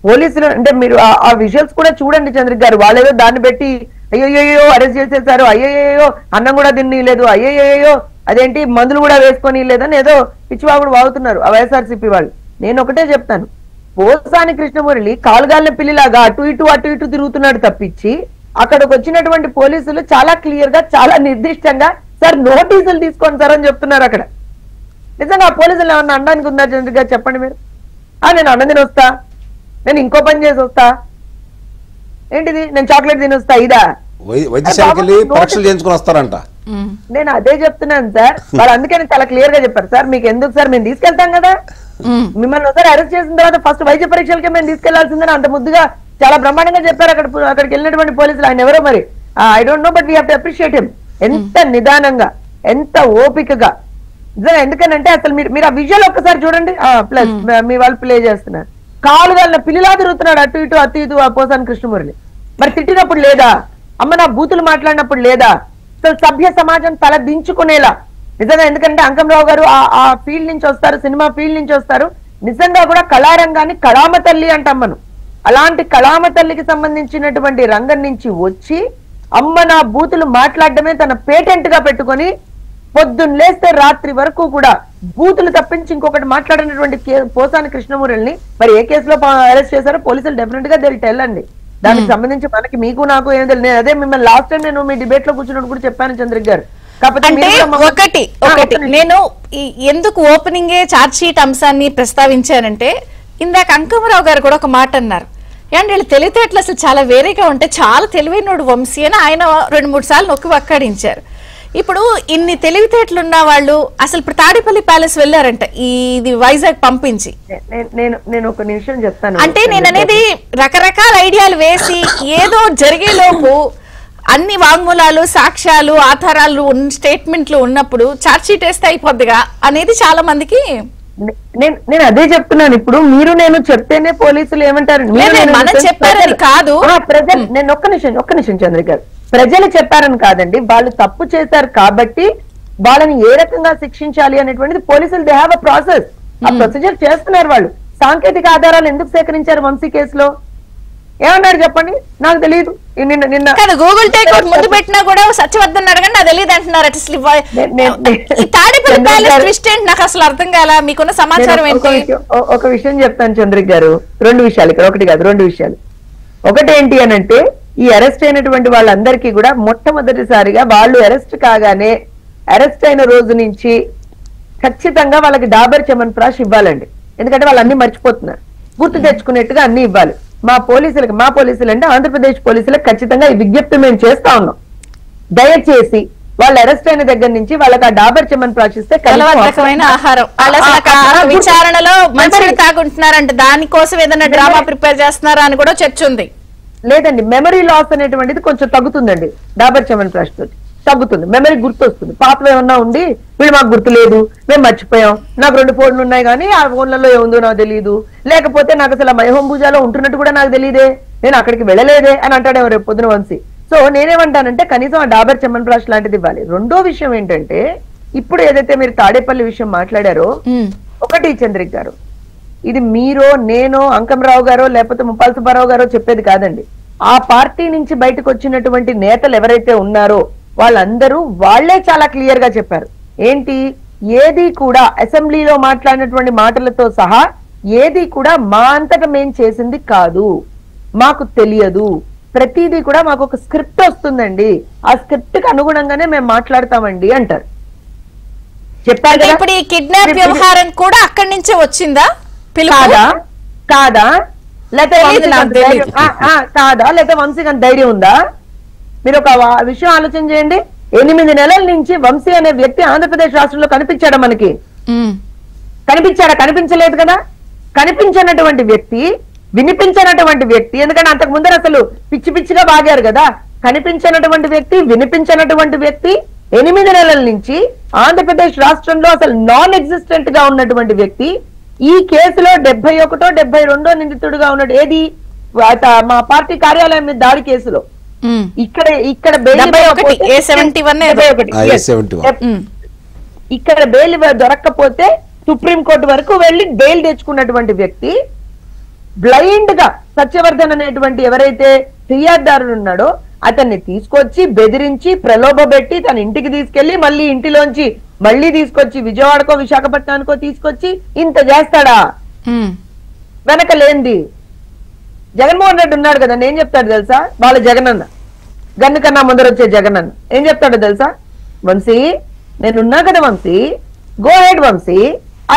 పోలీసులు అంటే మీరు ఆ విజువల్స్ కూడా చూడండి చంద్రిక గారు. వాళ్ళేదో దాన్ని పెట్టి అయ్యో అరెస్ట్ చేసేసారు, అయ్యో అన్నం కూడా తినలేదు, అయ్యో అదేంటి మందులు కూడా వేసుకొని లేదని ఏదో పిచ్చివాగుడు వాగుతున్నారు ఆ వైఎస్ఆర్సీపీ వాళ్ళు. నేను ఒకటే చెప్తాను, పోసాని కృష్ణమురళి కాలుగాలిన పిల్లిలాగా అటు ఇటు తిరుగుతున్నాడు తప్పించి అక్కడికి వచ్చినటువంటి పోలీసులు చాలా క్లియర్ గా చాలా నిర్దిష్టంగా సార్ నోటీసులు తీసుకోండి సార్ అని చెప్తున్నారు. అక్కడ నిజంగా పోలీసులు ఏమన్నా అనడానికి ఉందా చంద్రిక గారు చెప్పండి మీరు? నేను అన్నం తిని వస్తా, నేను ఇంకో పని చేసి వస్తా, ఏంటిది నేను చాక్లెట్ తిని వస్తా, ఇదా వైద్యశాలకి పరీక్షలు చేయించుకుని వస్తారంట. నేను అదే చెప్తున్నాను సార్. వాళ్ళు అందుకని చాలా క్లియర్ గా చెప్పారు సార్ మీకు ఎందుకు సార్ మేము తీసుకెళ్తాం కదా, మిమ్మల్ని ఒకసారి అరెస్ట్ చేసిన తర్వాత ఫస్ట్ వైద్య పరీక్షలకే మేము తీసుకెళ్లాల్సిందని అంత ముద్దుగా చాలా బ్రహ్మాండంగా చెప్పారు అక్కడికి వెళ్ళినటువంటి పోలీసులు. ఆయన ఎవరో మరి I don't know, but we have to appreciate him. ఎంత నిదానంగా ఎంత ఓపికగా నిజంగా. ఎందుకనంటే అసలు మీరు ఆ విజువల్ ఒక్కసారి చూడండి. ప్లస్ మీ వాళ్ళు ప్లే చేస్తున్నారు, కాలు వాళ్ళ పిల్లిలా తిరుగుతున్నాడు అటు ఇటు ఆ పోసాని కృష్ణమురళి. మరి తిట్టినప్పుడు లేదా, అమ్మ నా బూతులు మాట్లాడినప్పుడు లేదా, అసలు సభ్య సమాజం తల దించుకునేలా నిజంగా. ఎందుకంటే అంకంరావు గారు ఆ ఫీల్డ్ నుంచి వస్తారు, సినిమా ఫీల్డ్ నుంచి వస్తారు. నిజంగా కూడా కళారంగాన్ని కళామ తల్లి అంటాం మనం. అలాంటి కళామ తల్లికి సంబంధించినటువంటి రంగం నుంచి వచ్చి అమ్మ నా బూతులు మాట్లాడడమే తన పేటెంట్ గా పెట్టుకొని పొద్దున్న లేస్తే రాత్రి వరకు కూడా బూతులు తప్పించి ఇంకొకటి మాట్లాడినటువంటి పోసాని కృష్ణమురళిని మరి ఏ కేసులో అరెస్ట్ చేశారో పోలీసులు డెఫినెట్ గా తెలియ తెల్లండి. దానికి సంబంధించి మనకి మీకు నాకు ఏం తెలియదు. నేను అదే మిమ్మల్ని లాస్ట్ టైం నేను మీ డిబేట్ లో కూర్చున్నప్పుడు కూడా చెప్పాను చంద్రిక గారు. అంటే ఒకటి నేను ఎందుకు ఓపెనింగే ఛార్జ్ షీట్ అంశాన్ని ప్రస్తావించానంటే ఇందాక అంకమరావు గారు కూడా ఒక మాట అన్నారు, అండ్ వీళ్ళు తెలివితేటలు అసలు చాలా వేరేగా ఉంటే చాలా తెలివైనోడు వంశీ అని ఆయన 2-3 సార్లు నొక్కి వక్కాడించారు. ఇప్పుడు ఇన్ని తెలివితేటలు ఉన్న వాళ్ళు అసలు ఇప్పుడు తాడేపల్లి ప్యాలెస్ వెళ్ళారంట ఇది వైజాగ్ పంపించి. నేను ఒక నిమిషం చెప్తాను. అంటే నేను అనేది రకరకాల ఐడియాలు వేసి ఏదో జరిగేలోపు అన్ని వాంగ్మూలాలు సాక్ష్యాలు ఆధారాలు స్టేట్మెంట్లు ఉన్నప్పుడు ఛార్జ్ షీట్ వేస్తే అయిపోద్దిగా అనేది చాలా మందికి. నేను అదే చెప్తున్నాను. ఇప్పుడు మీరు నేను చెప్తేనే పోలీసులు ఏమంటారు, చెప్పారని కాదు. నేను ఒక్క నిమిషం చంద్రిక గారు, ప్రజలు చెప్పారని కాదండి, వాళ్ళు తప్పు చేశారు కాబట్టి వాళ్ళని ఏ రకంగా శిక్షించాలి అనేటువంటిది పోలీసులు దే హ్యావ్ అ ప్రాసెస్. ఆ ప్రొసీజర్ చేస్తున్నారు వాళ్ళు. సాంకేతిక ఆధారాలు ఎందుకు సేకరించారు వంశీ కేసులో ఏమన్నారు చెప్పండి, నాకు తెలియదు. నిన్న గూగుల్ టేక్ అవుట్ ముందు పెట్టినా కూడా సత్యవర్ధన్ అడగండి నాకు తెలియదు అంటున్నారు. నాకు అసలు అర్థం కాల, మీకున్న సమాచారం ఏంటి? ఒక విషయం చెప్తాను చంద్రిక గారు, 2 విషయాలు ఇక్కడ, ఒకటి కాదు 2 విషయాలు. ఒకటి ఏంటి అనంటే ఈ అరెస్ట్ అయినటువంటి వాళ్ళందరికీ కూడా మొట్టమొదటిసారిగా వాళ్ళు అరెస్ట్ కాగానే అరెస్ట్ అయిన రోజు నుంచి ఖచ్చితంగా వాళ్ళకి డాబర్ చమన్ప్రాష్ ఇవ్వాలండి. ఎందుకంటే వాళ్ళు అన్ని మర్చిపోతున్నారు, గుర్తు తెచ్చుకునేట్టుగా అన్ని ఇవ్వాలి. మా పోలీసులు అంటే ఆంధ్రప్రదేశ్ పోలీసులకు ఖచ్చితంగా ఈ విజ్ఞప్తి మేము చేస్తా ఉన్నాం. దయచేసి వాళ్ళు అరెస్ట్ అయిన దగ్గర నుంచి వాళ్ళకి ఆ డాబర్ చమన్ప్రాష్ ఇస్తే ఆహారం విచారణలో మంచిగా తాగుంటున్నారంటే దానికోసం ఏదైనా డ్రామా ప్రిపేర్ చేస్తున్నారా అని కూడా చర్చ ఉంది. లేదండి, మెమరీ లాస్ అనేటువంటిది కొంచెం తగ్గుతుందండి డాబర్ చమన్ప్రాష్ తోటి తగ్గుతుంది. మెమరీ గుర్తొస్తుంది. పాపలు ఏమన్నా ఉండి వీళ్ళు మాకు గుర్తు లేదు, మేము మర్చిపోయాం, నాకు 2 ఫోన్లు ఉన్నాయి కానీ ఆ ఫోన్లలో ఏముందో నాకు తెలియదు, లేకపోతే నాకు అసలు మహబూజాలో ఉంటున్నట్టు కూడా నాకు తెలియదే, నేను అక్కడికి వెళ్ళలేదే అని అంటాడేమో రేపు పొద్దున వంశీ. సో నేనేమంటానంటే కనీసం ఆ డాబర్ చమన్ప్రాష్ లాంటిది ఇవ్వాలి. రెండో విషయం ఏంటంటే ఇప్పుడు ఏదైతే మీరు తాడేపల్లి విషయం మాట్లాడారో, ఒకటి చంద్రిక గారు, ఇది మీరో నేనో అంకంరావు గారో లేకపోతే ముప్పాల సుబ్బారావు గారో చెప్పేది కాదండి. ఆ పార్టీ నుంచి బయటకు వచ్చినటువంటి నేతలు ఎవరైతే ఉన్నారో వాళ్ళందరూ వాళ్లే చాలా క్లియర్ గా చెప్పారు. ఏంటి, ఏది కూడా అసెంబ్లీలో మాట్లాడినటువంటి మాటలతో సహా ఏది కూడా మా అంతటా మేం చేసింది కాదు, మాకు తెలియదు, ప్రతిదీ కూడా మాకు ఒక స్క్రిప్ట్ వస్తుందండి, ఆ స్క్రిప్ట్ కి అనుగుణంగానే మేము మాట్లాడతామండి అంటారు. చెప్పారు. ఇప్పుడు ఈ కిడ్నాప్ వ్యవహారం కూడా అక్కడి నుంచే వచ్చిందా కాదా లేకపోతే వంశీ గారి ధైర్యం ఉందా? మీరు ఒక విషయం ఆలోచన చేయండి. 8 నెలల నుంచి వంశీ అనే వ్యక్తి ఆంధ్రప్రదేశ్ రాష్ట్రంలో కనిపించాడా? మనకి కనిపించలేదు కదా. కనిపించినటువంటి వ్యక్తి, వినిపించినటువంటి వ్యక్తి, ఎందుకంటే అంతకు ముందర అసలు పిచ్చిగా బాగారు కదా. కనిపించినటువంటి వ్యక్తి, వినిపించినటువంటి వ్యక్తి 8 నెలల నుంచి ఆంధ్రప్రదేశ్ రాష్ట్రంలో అసలు నాన్ ఎగ్జిస్టెంట్ గా ఉన్నటువంటి వ్యక్తి ఈ కేసులో 71, 72 నిందితుడుగా ఉన్నాడు. ఏది, మా పార్టీ కార్యాలయం మీద దాడి కేసులో. ఇక్కడ ఇక్కడ బెయిల్ దొరక్కపోతే సుప్రీంకోర్టు వరకు వెళ్లి బెయిల్ తెచ్చుకున్నటువంటి వ్యక్తి బ్లైండ్ గా సత్యవర్ధన్ అనేటువంటి ఎవరైతే ఫిర్యాదుదారుడు ఉన్నాడో అతన్ని తీసుకొచ్చి బెదిరించి ప్రలోభపెట్టి తన ఇంటికి తీసుకెళ్లి మళ్ళీ ఇంటిలోంచి మళ్ళీ తీసుకొచ్చి విజయవాడకో విశాఖపట్నానికో తీసుకొచ్చి ఇంత చేస్తాడా? వెనక లేంది జగన్మోహన్ రెడ్డి ఉన్నాడు కదా, ఏం చెప్తాడు తెలుసా? వాళ్ళ జగనన్న గన్ను కన్నా ముందర వచ్చే జగనన్న ఏం చెప్తాడో తెలుసా? వంశీ నేనున్నా కదా Vamsi, go ahead Vamsi,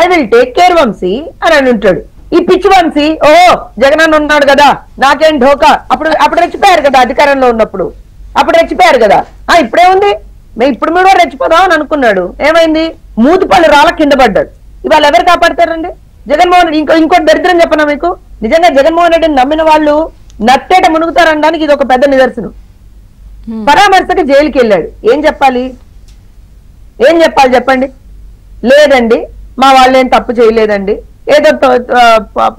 I will take care Vamsi అని ఉంటాడు. ఈ పిచ్చి వంశీ ఓ జగనన్న ఉన్నాడు కదా నాకేం ఢోకా, అప్పుడు రెచ్చిపోయారు కదా అధికారంలో ఉన్నప్పుడు, అప్పుడు రెచ్చిపోయారు కదా. ఇప్పుడే ఉంది ఇప్పుడు మీరు రెచ్చిపోదాం అని అనుకున్నాడు. ఏమైంది? మూతుపల్లి రాళ్ళ కింద పడ్డాడు. ఇవాళ ఎవరు కాపాడతారండి? జగన్మోహన్ రెడ్డి. ఇంకోటి దరిద్రం చెప్పనా మీకు, నిజంగా జగన్మోహన్ రెడ్డిని నమ్మిన వాళ్ళు నట్టేట మునుగుతారనడానికి ఇది ఒక పెద్ద నిదర్శనం. పరామర్శకి జైలుకి వెళ్ళాడు. ఏం చెప్పాలి చెప్పండి? లేదండి మా వాళ్ళు ఏం తప్పు చేయలేదండి, ఏదో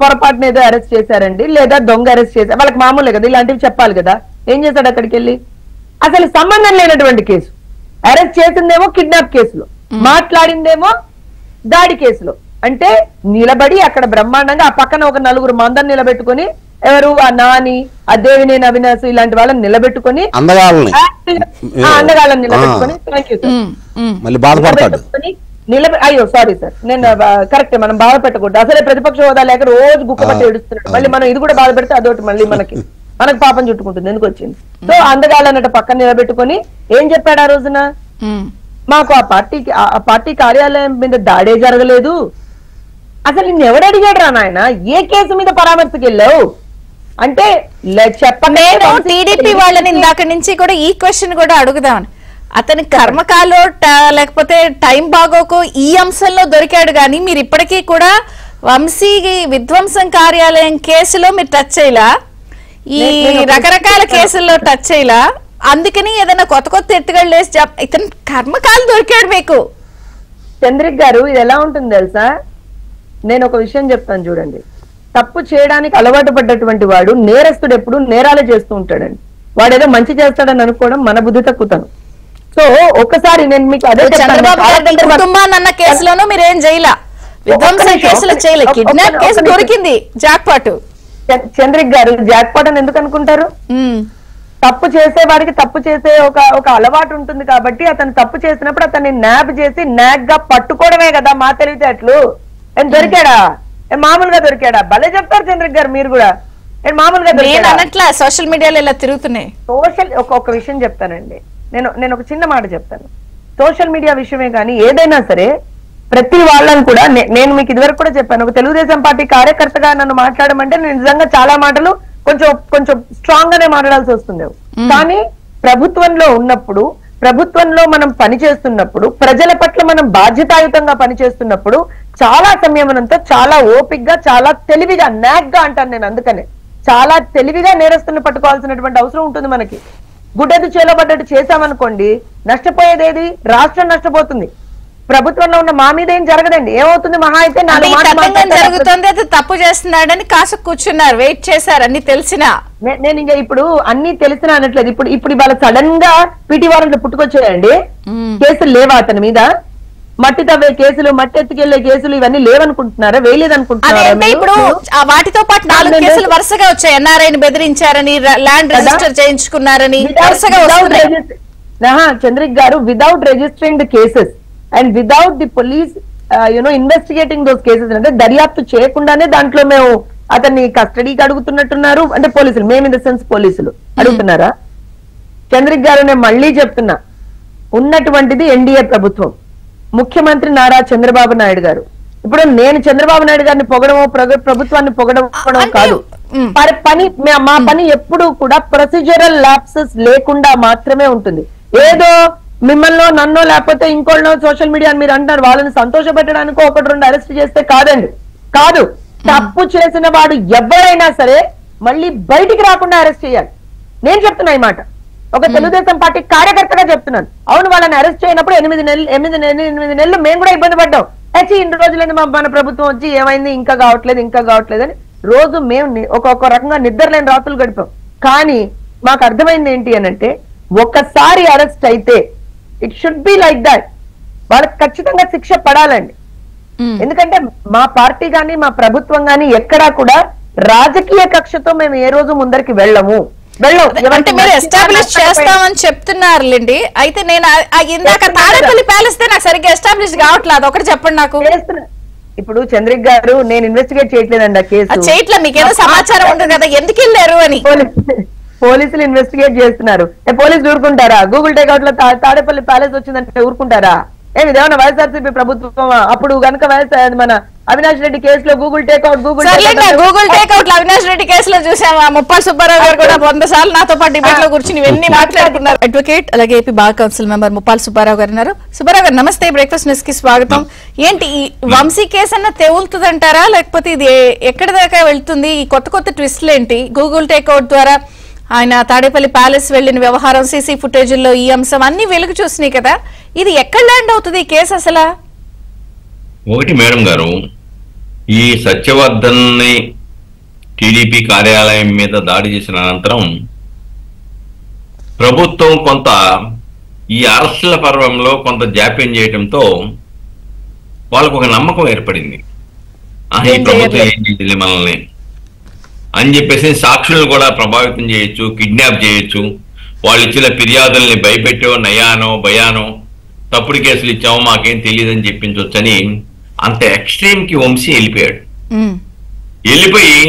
పొరపాటున ఏదో అరెస్ట్ చేశారండి, లేదా దొంగ అరెస్ట్ చేశారు, వాళ్ళకి మామూలే కదా ఇలాంటివి చెప్పాలి కదా. ఏం చేశాడు అక్కడికి వెళ్ళి? అసలు సంబంధం లేనటువంటి కేసు. అరెస్ట్ చేసిందేమో కిడ్నాప్ కేసులో, మాట్లాడిందేమో దాడి కేసులో. అంటే నిలబడి అక్కడ బ్రహ్మాండంగా ఆ పక్కన ఒక నలుగురు మందరు నిలబెట్టుకుని, ఎవరు ఆ నాని, ఆ దేవినేని అవినాశ్ ఇలాంటి వాళ్ళని నిలబెట్టుకుని అందగాళ్ళని నిలబెట్టుకుని అయ్యో సారీ సార్ నేను కరెక్ట్, మనం బాధ పెట్టకూడదు. అసలే ప్రతిపక్ష హోదా లేక రోజు గుక్క పట్టి ఏడుస్తున్నాడు. మళ్ళీ మనం ఇది కూడా బాధ పెడితే అదొకటి మళ్ళీ మనకు పాపం చుట్టుకుంటుంది, ఎందుకు వచ్చింది. సో అందగాళ్ళన్నట్టు పక్కన నిలబెట్టుకుని ఏం చెప్పాడు ఆ రోజున? మాకు ఆ పార్టీ కార్యాలయం మీద దాడే జరగలేదు. అసలు నిన్ను ఎవడు అడిగాడు రా నాయన? ఏ కేసు మీద పరామర్శకి వెళ్ళావు అంటే చెప్పండి. టీడీపీ వాళ్ళని ఇందాక నుంచి కూడా ఈ క్వశ్చన్ కూడా అడుగుదామని, అతని కర్మకాలో లేకపోతే టైం బాగోకో ఈ అంశంలో దొరికాడు కానీ మీరు ఇప్పటికీ కూడా వంశీ విధ్వంసం కార్యాలయం కేసులో మీరు టచ్ చేయలా, ఈ రకరకాల కేసుల్లో టచ్ చేయలా. అందుకని ఏదైనా కొత్త ఎత్తుగడలు వేసి ఇతను కర్మకాలు దొరికాడు మీకు. చంద్రిక్ గారు ఇది ఎలా ఉంటుంది తెలుసా? నేను ఒక విషయం చెప్తాను చూడండి. తప్పు చేయడానికి అలవాటు పడ్డటువంటి వాడు నేరస్తుడు ఎప్పుడు నేరాలే చేస్తూ ఉంటాడండి. వాడేదో మంచి చేస్తాడని అనుకోవడం మన బుద్ధి తక్కువతాను. సో ఒకసారి నేను మీకు అదే కుటుంబాన్న కేసులోనూ మీరేం చేయలా, విధ్వంసం కేసులో చేయలే, కిడ్నాప్ కేసు దొరికింది జాక్పాటు. చంద్రిక్ గారు జాక్పాట్ అని ఎందుకు అనుకుంటారు? తప్పు చేసే వారికి తప్పు చేసే ఒక అలవాటు ఉంటుంది కాబట్టి అతను తప్పు చేసినప్పుడు అతన్ని నాప్ చేసి నాక్ గా పట్టుకోవడమే కదా మా తెలివితేటలు. దొరికాడా? మామూలుగా దొరికాడా? భలే చెప్తారు చంద్రిక్ గారు మీరు కూడా. మామూలుగా దొరికాడా? సోషల్ మీడియాలో ఇలా తిరుగుతున్నాయి. ఒక విషయం చెప్తానండి, నేను ఒక చిన్న మాట చెప్తాను. సోషల్ మీడియా విషయమే కానీ ఏదైనా సరే ప్రతి వాళ్ళని కూడా నేను మీకు ఇదివరకు కూడా చెప్పాను, ఒక తెలుగుదేశం పార్టీ కార్యకర్తగా నన్ను మాట్లాడమంటే నేను నిజంగా చాలా మాటలు కొంచెం స్ట్రాంగ్ గానే మాట్లాడాల్సి వస్తుంది. కానీ ప్రభుత్వంలో ఉన్నప్పుడు, ప్రభుత్వంలో మనం పనిచేస్తున్నప్పుడు, ప్రజల పట్ల మనం బాధ్యతాయుతంగా పనిచేస్తున్నప్పుడు చాలా సంయమనంతో, చాలా ఓపికగా, చాలా తెలివిగా, నాక్ గా అంటాను నేను, అందుకనే చాలా తెలివిగా నేరస్తుని పట్టుకోవాల్సినటువంటి అవసరం ఉంటుంది మనకి. గుడ్డెద్దు చేలబడ్డట్టు చేశామనుకోండి, నష్టపోయేదేది రాష్ట్రం నష్టపోతుంది. ప్రభుత్వంలో ఉన్న మా మీద ఏం జరగదండి. ఏమవుతుంది? మహా అయితే జరుగుతుంది, తప్పు చేస్తున్నాడని కాసు కూర్చున్నారు, వెయిట్ చేశారు, అన్ని తెలిసినా. నేను ఇంకా ఇప్పుడు అన్ని తెలిసినా అనట్లేదు. ఇప్పుడు ఇవాళ సడన్ గా పీటీ వారెంట్లు పుట్టుకొచ్చాయండి. కేసులు లేవా అతని మీద? మట్టి తవ్వే కేసులు, మట్టి ఎత్తుకెళ్లే కేసులు ఇవన్నీ లేవనుకుంటున్నారా? వేయలేదనుకుంటున్నారా? ఇప్పుడు వాటితో పాటు 4 కేసులు వరుసగా వచ్చాయి. ఎన్ఆర్ఐని బెదిరించారని, ల్యాండ్ రిజిస్టర్ చేయించుకున్నారని వరుసగా వస్తున్నాయి. చంద్రిక్ గారు, without registering the cases and without the police investigating those cases, అంటే దర్యాప్తు చేయకుండానే దాంట్లో మేము అతన్ని కస్టడీకి అడుగుతున్నట్టున్నారు. అంటే పోలీసులు, మేము ఇన్ ద సెన్స్ పోలీసులు అడుగుతున్నారా? చంద్రిక్ గారు నేను మళ్ళీ చెప్తున్నా, ఉన్నటువంటిది ఎన్డీఏ ప్రభుత్వం, ముఖ్యమంత్రి నారా చంద్రబాబు నాయుడు గారు. ఇప్పుడు నేను చంద్రబాబు నాయుడు గారిని పొగడమో ప్రభుత్వాన్ని పొగడమో కాదు. మా పని ఎప్పుడు కూడా ప్రొసీజరల్ ల్యాప్సెస్ లేకుండా మాత్రమే ఉంటుంది. ఏదో మిమ్మల్ని నన్నో లేకపోతే ఇంకోళ్ళనో సోషల్ మీడియా మీరు అంటారు, వాళ్ళని సంతోషపెట్టడానికో 1-2 అరెస్ట్ చేస్తే కాదండి, కాదు. తప్పు చేసిన వాడు ఎవరైనా సరే మళ్ళీ బయటికి రాకుండా అరెస్ట్ చేయాలి. నేను చెప్తున్నా ఈ మాట, ఒక తెలుగుదేశం పార్టీ కార్యకర్తగా చెప్తున్నాను. అవును, వాళ్ళని అరెస్ట్ చేయనప్పుడు 8 నెలలు మేము కూడా ఇబ్బంది పడ్డాం. ఇన్ని రోజులైంది మన ప్రభుత్వం వచ్చి ఏమైంది, ఇంకా కావట్లేదు అని రోజు మేము ఒక రకంగా నిద్రలేని రాత్రులు గడిపాం. కానీ మాకు అర్థమైంది ఏంటి అనంటే, ఒక్కసారి అరెస్ట్ అయితే it should be like that, వాళ్ళకి ఖచ్చితంగా శిక్ష పడాలండి. ఎందుకంటే మా పార్టీ గాని మా ప్రభుత్వం గాని ఎక్కడా కూడా రాజకీయ కక్షతో మేము ఏ రోజు ముందరికి వెళ్ళము. అంటే మీరు ఎస్టాబ్లిష్ చేస్తామని చెప్తున్నారులేండి. అయితే నేను ఇందాక తాడేపల్లి ప్యాలెస్ నాకు సరిగ్గా ఎస్టాబ్లిష్ కావట్లేదు, ఒకటి చెప్పండి నాకు. ఇప్పుడు చంద్రిక్ గారు, నేను ఇన్వెస్టిగేట్ చేయట్లేదండి ఆ కేసు. చేయట్లా, మీకేదో సమాచారం ఉంటుంది కదా ఎందుకు వెళ్ళారు అని. పోలీసులు ఇన్వెస్టిగేట్ చేస్తున్నారు. పోలీసులు ఊరుకుంటారా? గూగుల్ టేక్అవుట్ లో తాడేపల్లి ప్యాలెస్ వచ్చిందంటే ఊరుకుంటారా? ఏమిదేమన్నా వైఎస్ఆర్సీపీ ప్రభుత్వం అప్పుడు కనుక మన అవినాష్ రెడ్డి కేసులో Google takeout Google takeout Avinash Reddy కేసులో చూసామా, ముప్పాల సుబ్బారావు గారు కూడా 100 సార్లు నాతో పాటు డిబేట్ లో కూర్చుని ఇవన్నీ మాట్లాడుతున్నారు. అడ్వకేట్ అలాగే AP bar council member Muppala Subbarao గారు ఉన్నారు. సుబ్బారావు గారు నమస్తే, బ్రేక్ఫాస్ట్ న్యూస్ కి స్వాగతం. ఏంటి ఈ వంశీ కేసు అన్న తెవులుతుందంటారా, లేకపోతే ఇది ఎక్కడి దాకా వెళ్తుంది? ఈ కొత్త కొత్త ట్విస్ట్లు ఏంటి? గూగుల్ టేక్అవుట్ ద్వారా ఆయన తాడేపల్లి ప్యాలెస్ వెళ్లిన వ్యవహారం, సీసీ ఫుటేజ్ల్లో ఈ అంశం అన్ని వెలుగు చూసినాయి కదా, ఇది ఎక్కడ ల్యాండ్ అవుతుంది ఈ కేసు అసలు? ఒకటి మేడం గారు, ఈ సత్యవర్ధన్ టీడీపీ కార్యాలయం మీద దాడి చేసిన అనంతరం ప్రభుత్వం కొంత ఈ అరెస్టుల పర్వంలో కొంత జాప్యం చేయడంతో వాళ్ళకు ఒక నమ్మకం ఏర్పడింది. ఈ ప్రభుత్వం ఏం చేసింది మనల్ని అని చెప్పేసి సాక్షులను కూడా ప్రభావితం చేయొచ్చు, కిడ్నాప్ చేయొచ్చు, వాళ్ళు ఇచ్చిన ఫిర్యాదుల్ని భయపెట్టో నయానో భయానో తప్పుడు కేసులు ఇచ్చామో మాకేం తెలియదని చెప్పించవచ్చని అంత ఎక్స్ట్రీమ్ కి వంశీ వెళ్ళిపోయాడు. వెళ్ళిపోయి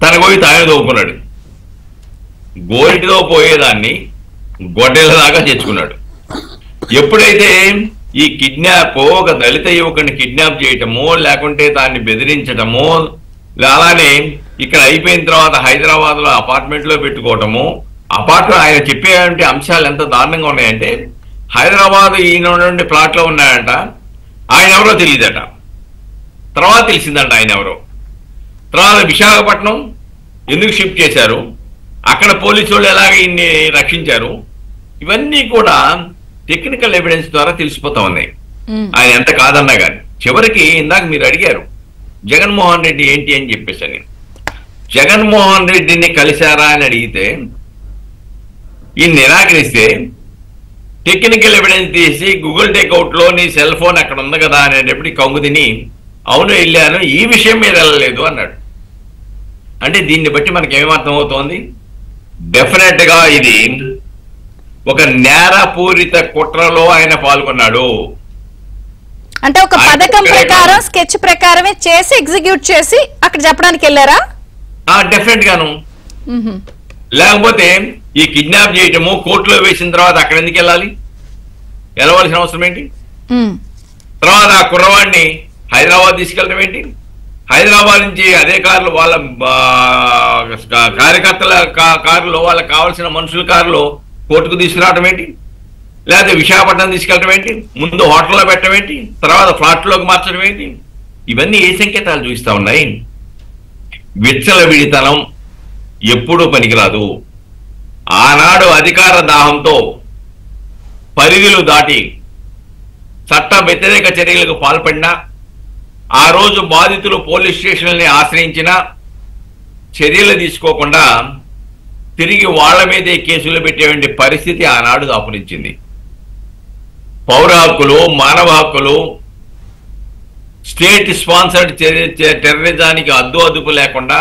తన పోయి తానే దోపుకున్నాడు. గోరిటితో పోయేదాన్ని గొడ్డెలలాగా తెచ్చుకున్నాడు. ఎప్పుడైతే ఈ కిడ్నాప్ ఒక దళిత యువకుని కిడ్నాప్ చేయటమో లేకుంటే దాన్ని బెదిరించటమో, అలానే ఇక్కడ అయిపోయిన తర్వాత హైదరాబాద్ లో అపార్ట్మెంట్ లో పెట్టుకోవటము, అపార్ట్మెంట్ ఆయన చెప్పేటువంటి అంశాలు ఎంత దారుణంగా ఉన్నాయంటే, హైదరాబాద్ ఈయన నుండి ప్లాట్ లో ఉన్నాయంట, ఆయన ఎవరో తెలియదట, తర్వాత తెలిసిందంట ఆయన ఎవరో. తర్వాత విశాఖపట్నం ఎందుకు షిఫ్ట్ చేశారు, అక్కడ పోలీసు వాళ్ళు ఎలాగ ఈయన్ని రక్షించారు, ఇవన్నీ కూడా టెక్నికల్ ఎవిడెన్స్ ద్వారా తెలిసిపోతా ఉన్నాయి. ఆయన ఎంత కాదన్నా కానీ చివరికి ఇందాక మీరు అడిగారు జగన్మోహన్ రెడ్డి ఏంటి అని చెప్పేసి, జగన్మోహన్ రెడ్డిని కలిశారా అని అడిగితే ఈ నిరాకరిస్తే టెక్నికల్ ఎవిడెన్స్ తీసి గూగుల్ టేక్అవుట్ లో నీ సెల్ ఫోన్ అక్కడ ఉంది కదా అనేటప్పుడు కంగు తిని అవును వెళ్ళాను, ఈ విషయం మీద వెళ్ళలేదు అన్నాడు. అంటే దీన్ని బట్టి మనకి ఏమర్థం అవుతోంది, డెఫినెట్ గా ఇది ఒక నేరపూరిత కుట్రలో ఆయన పాల్గొన్నాడు. అంటే ఒక పథకం ప్రకారం స్కెచ్ ప్రకారమే చేసి ఎగ్జిక్యూట్ చేసి అక్కడ చెప్పడానికి వెళ్ళారా? డెఫినెట్ గాను. లేకపోతే ఈ కిడ్నాప్ చేయటము కోర్టులో వేసిన తర్వాత అక్కడ ఎందుకు వెళ్ళాలి, వెళ్ళవలసిన అవసరం ఏంటి? తర్వాత ఆ కుర్రవాడిని హైదరాబాద్ తీసుకెళ్ళడం ఏంటి? హైదరాబాద్ నుంచి అదే కార్లు వాళ్ళ కార్యకర్తల కారులో వాళ్ళకి కావాల్సిన మనుషుల కారులో కోర్టుకు తీసుకురావడం ఏంటి? లేకపోతే విశాఖపట్నం తీసుకెళ్ళడం ఏంటి? ముందు హోటల్లో పెట్టడం ఏంటి? తర్వాత ఫ్లాట్లోకి మార్చడం ఏంటి? ఇవన్నీ ఏ సంకేతాలు చూపిస్తా ఉన్నాయి? విచ్చలవిడితనం ఎప్పుడూ పనికిరాదు. ఆనాడు అధికార దాహంతో పరిధులు దాటి చట్ట వ్యతిరేక చర్యలకు పాల్పడినా, ఆ రోజు బాధితులు పోలీస్ స్టేషన్లని ఆశ్రయించినా చర్యలు తీసుకోకుండా తిరిగి వాళ్ల మీదే కేసులు పెట్టేటువంటి పరిస్థితి ఆనాడు దాపురించింది. పౌర హక్కులు, మానవ హక్కులు, స్టేట్ స్పాన్సర్డ్ టెర్రరిజానికి అద్దు అదుపు లేకుండా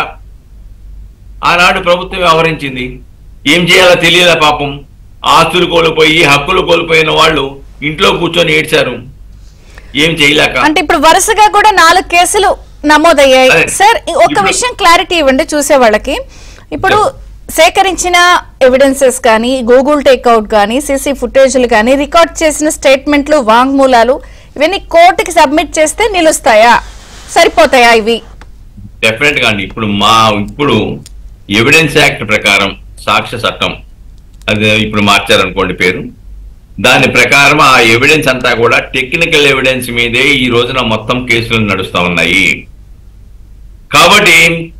ఆనాడు ప్రభుత్వం వ్యవహరించింది. ఏం చేయాలో తెలియదా పాపం. ఆస్తులు కోల్పోయి హక్కులు కోల్పోయిన వాళ్ళు ఇంట్లో కూర్చొని ఏడ్చారు, ఏం చేయలేక. అంటే ఇప్పుడు వరుసగా కూడా 4 కేసులు నమోదయ్యాయి. సార్ ఒక విషయం క్లారిటీ ఇవ్వండి చూసే వాళ్ళకి. ఇప్పుడు సేకరించిన ఎవిడెన్సెస్ కానీ, గూగుల్ టేక్అవుట్ కానీ, సీసీ ఫుటేజ్లు కానీ, రికార్డ్ చేసిన స్టేట్మెంట్లు, వాంగ్మూలాలు ఇవన్నీ కోర్టుకి సబ్మిట్ చేస్తే నిలుస్తాయా, సరిపోతాయా ఇవి? డెఫినెట్ గా అండి. ఇప్పుడు ఎవిడెన్స్ యాక్ట్ ప్రకారం సాక్ష్య చట్టం అది ఇప్పుడు మార్చారనుకోండి పేరు, దాని ప్రకారం ఆ ఎవిడెన్స్ అంతా కూడా టెక్నికల్ ఎవిడెన్స్ మీదే ఈ రోజున మొత్తం కేసులు నడుస్తా ఉన్నాయి. కాబట్టి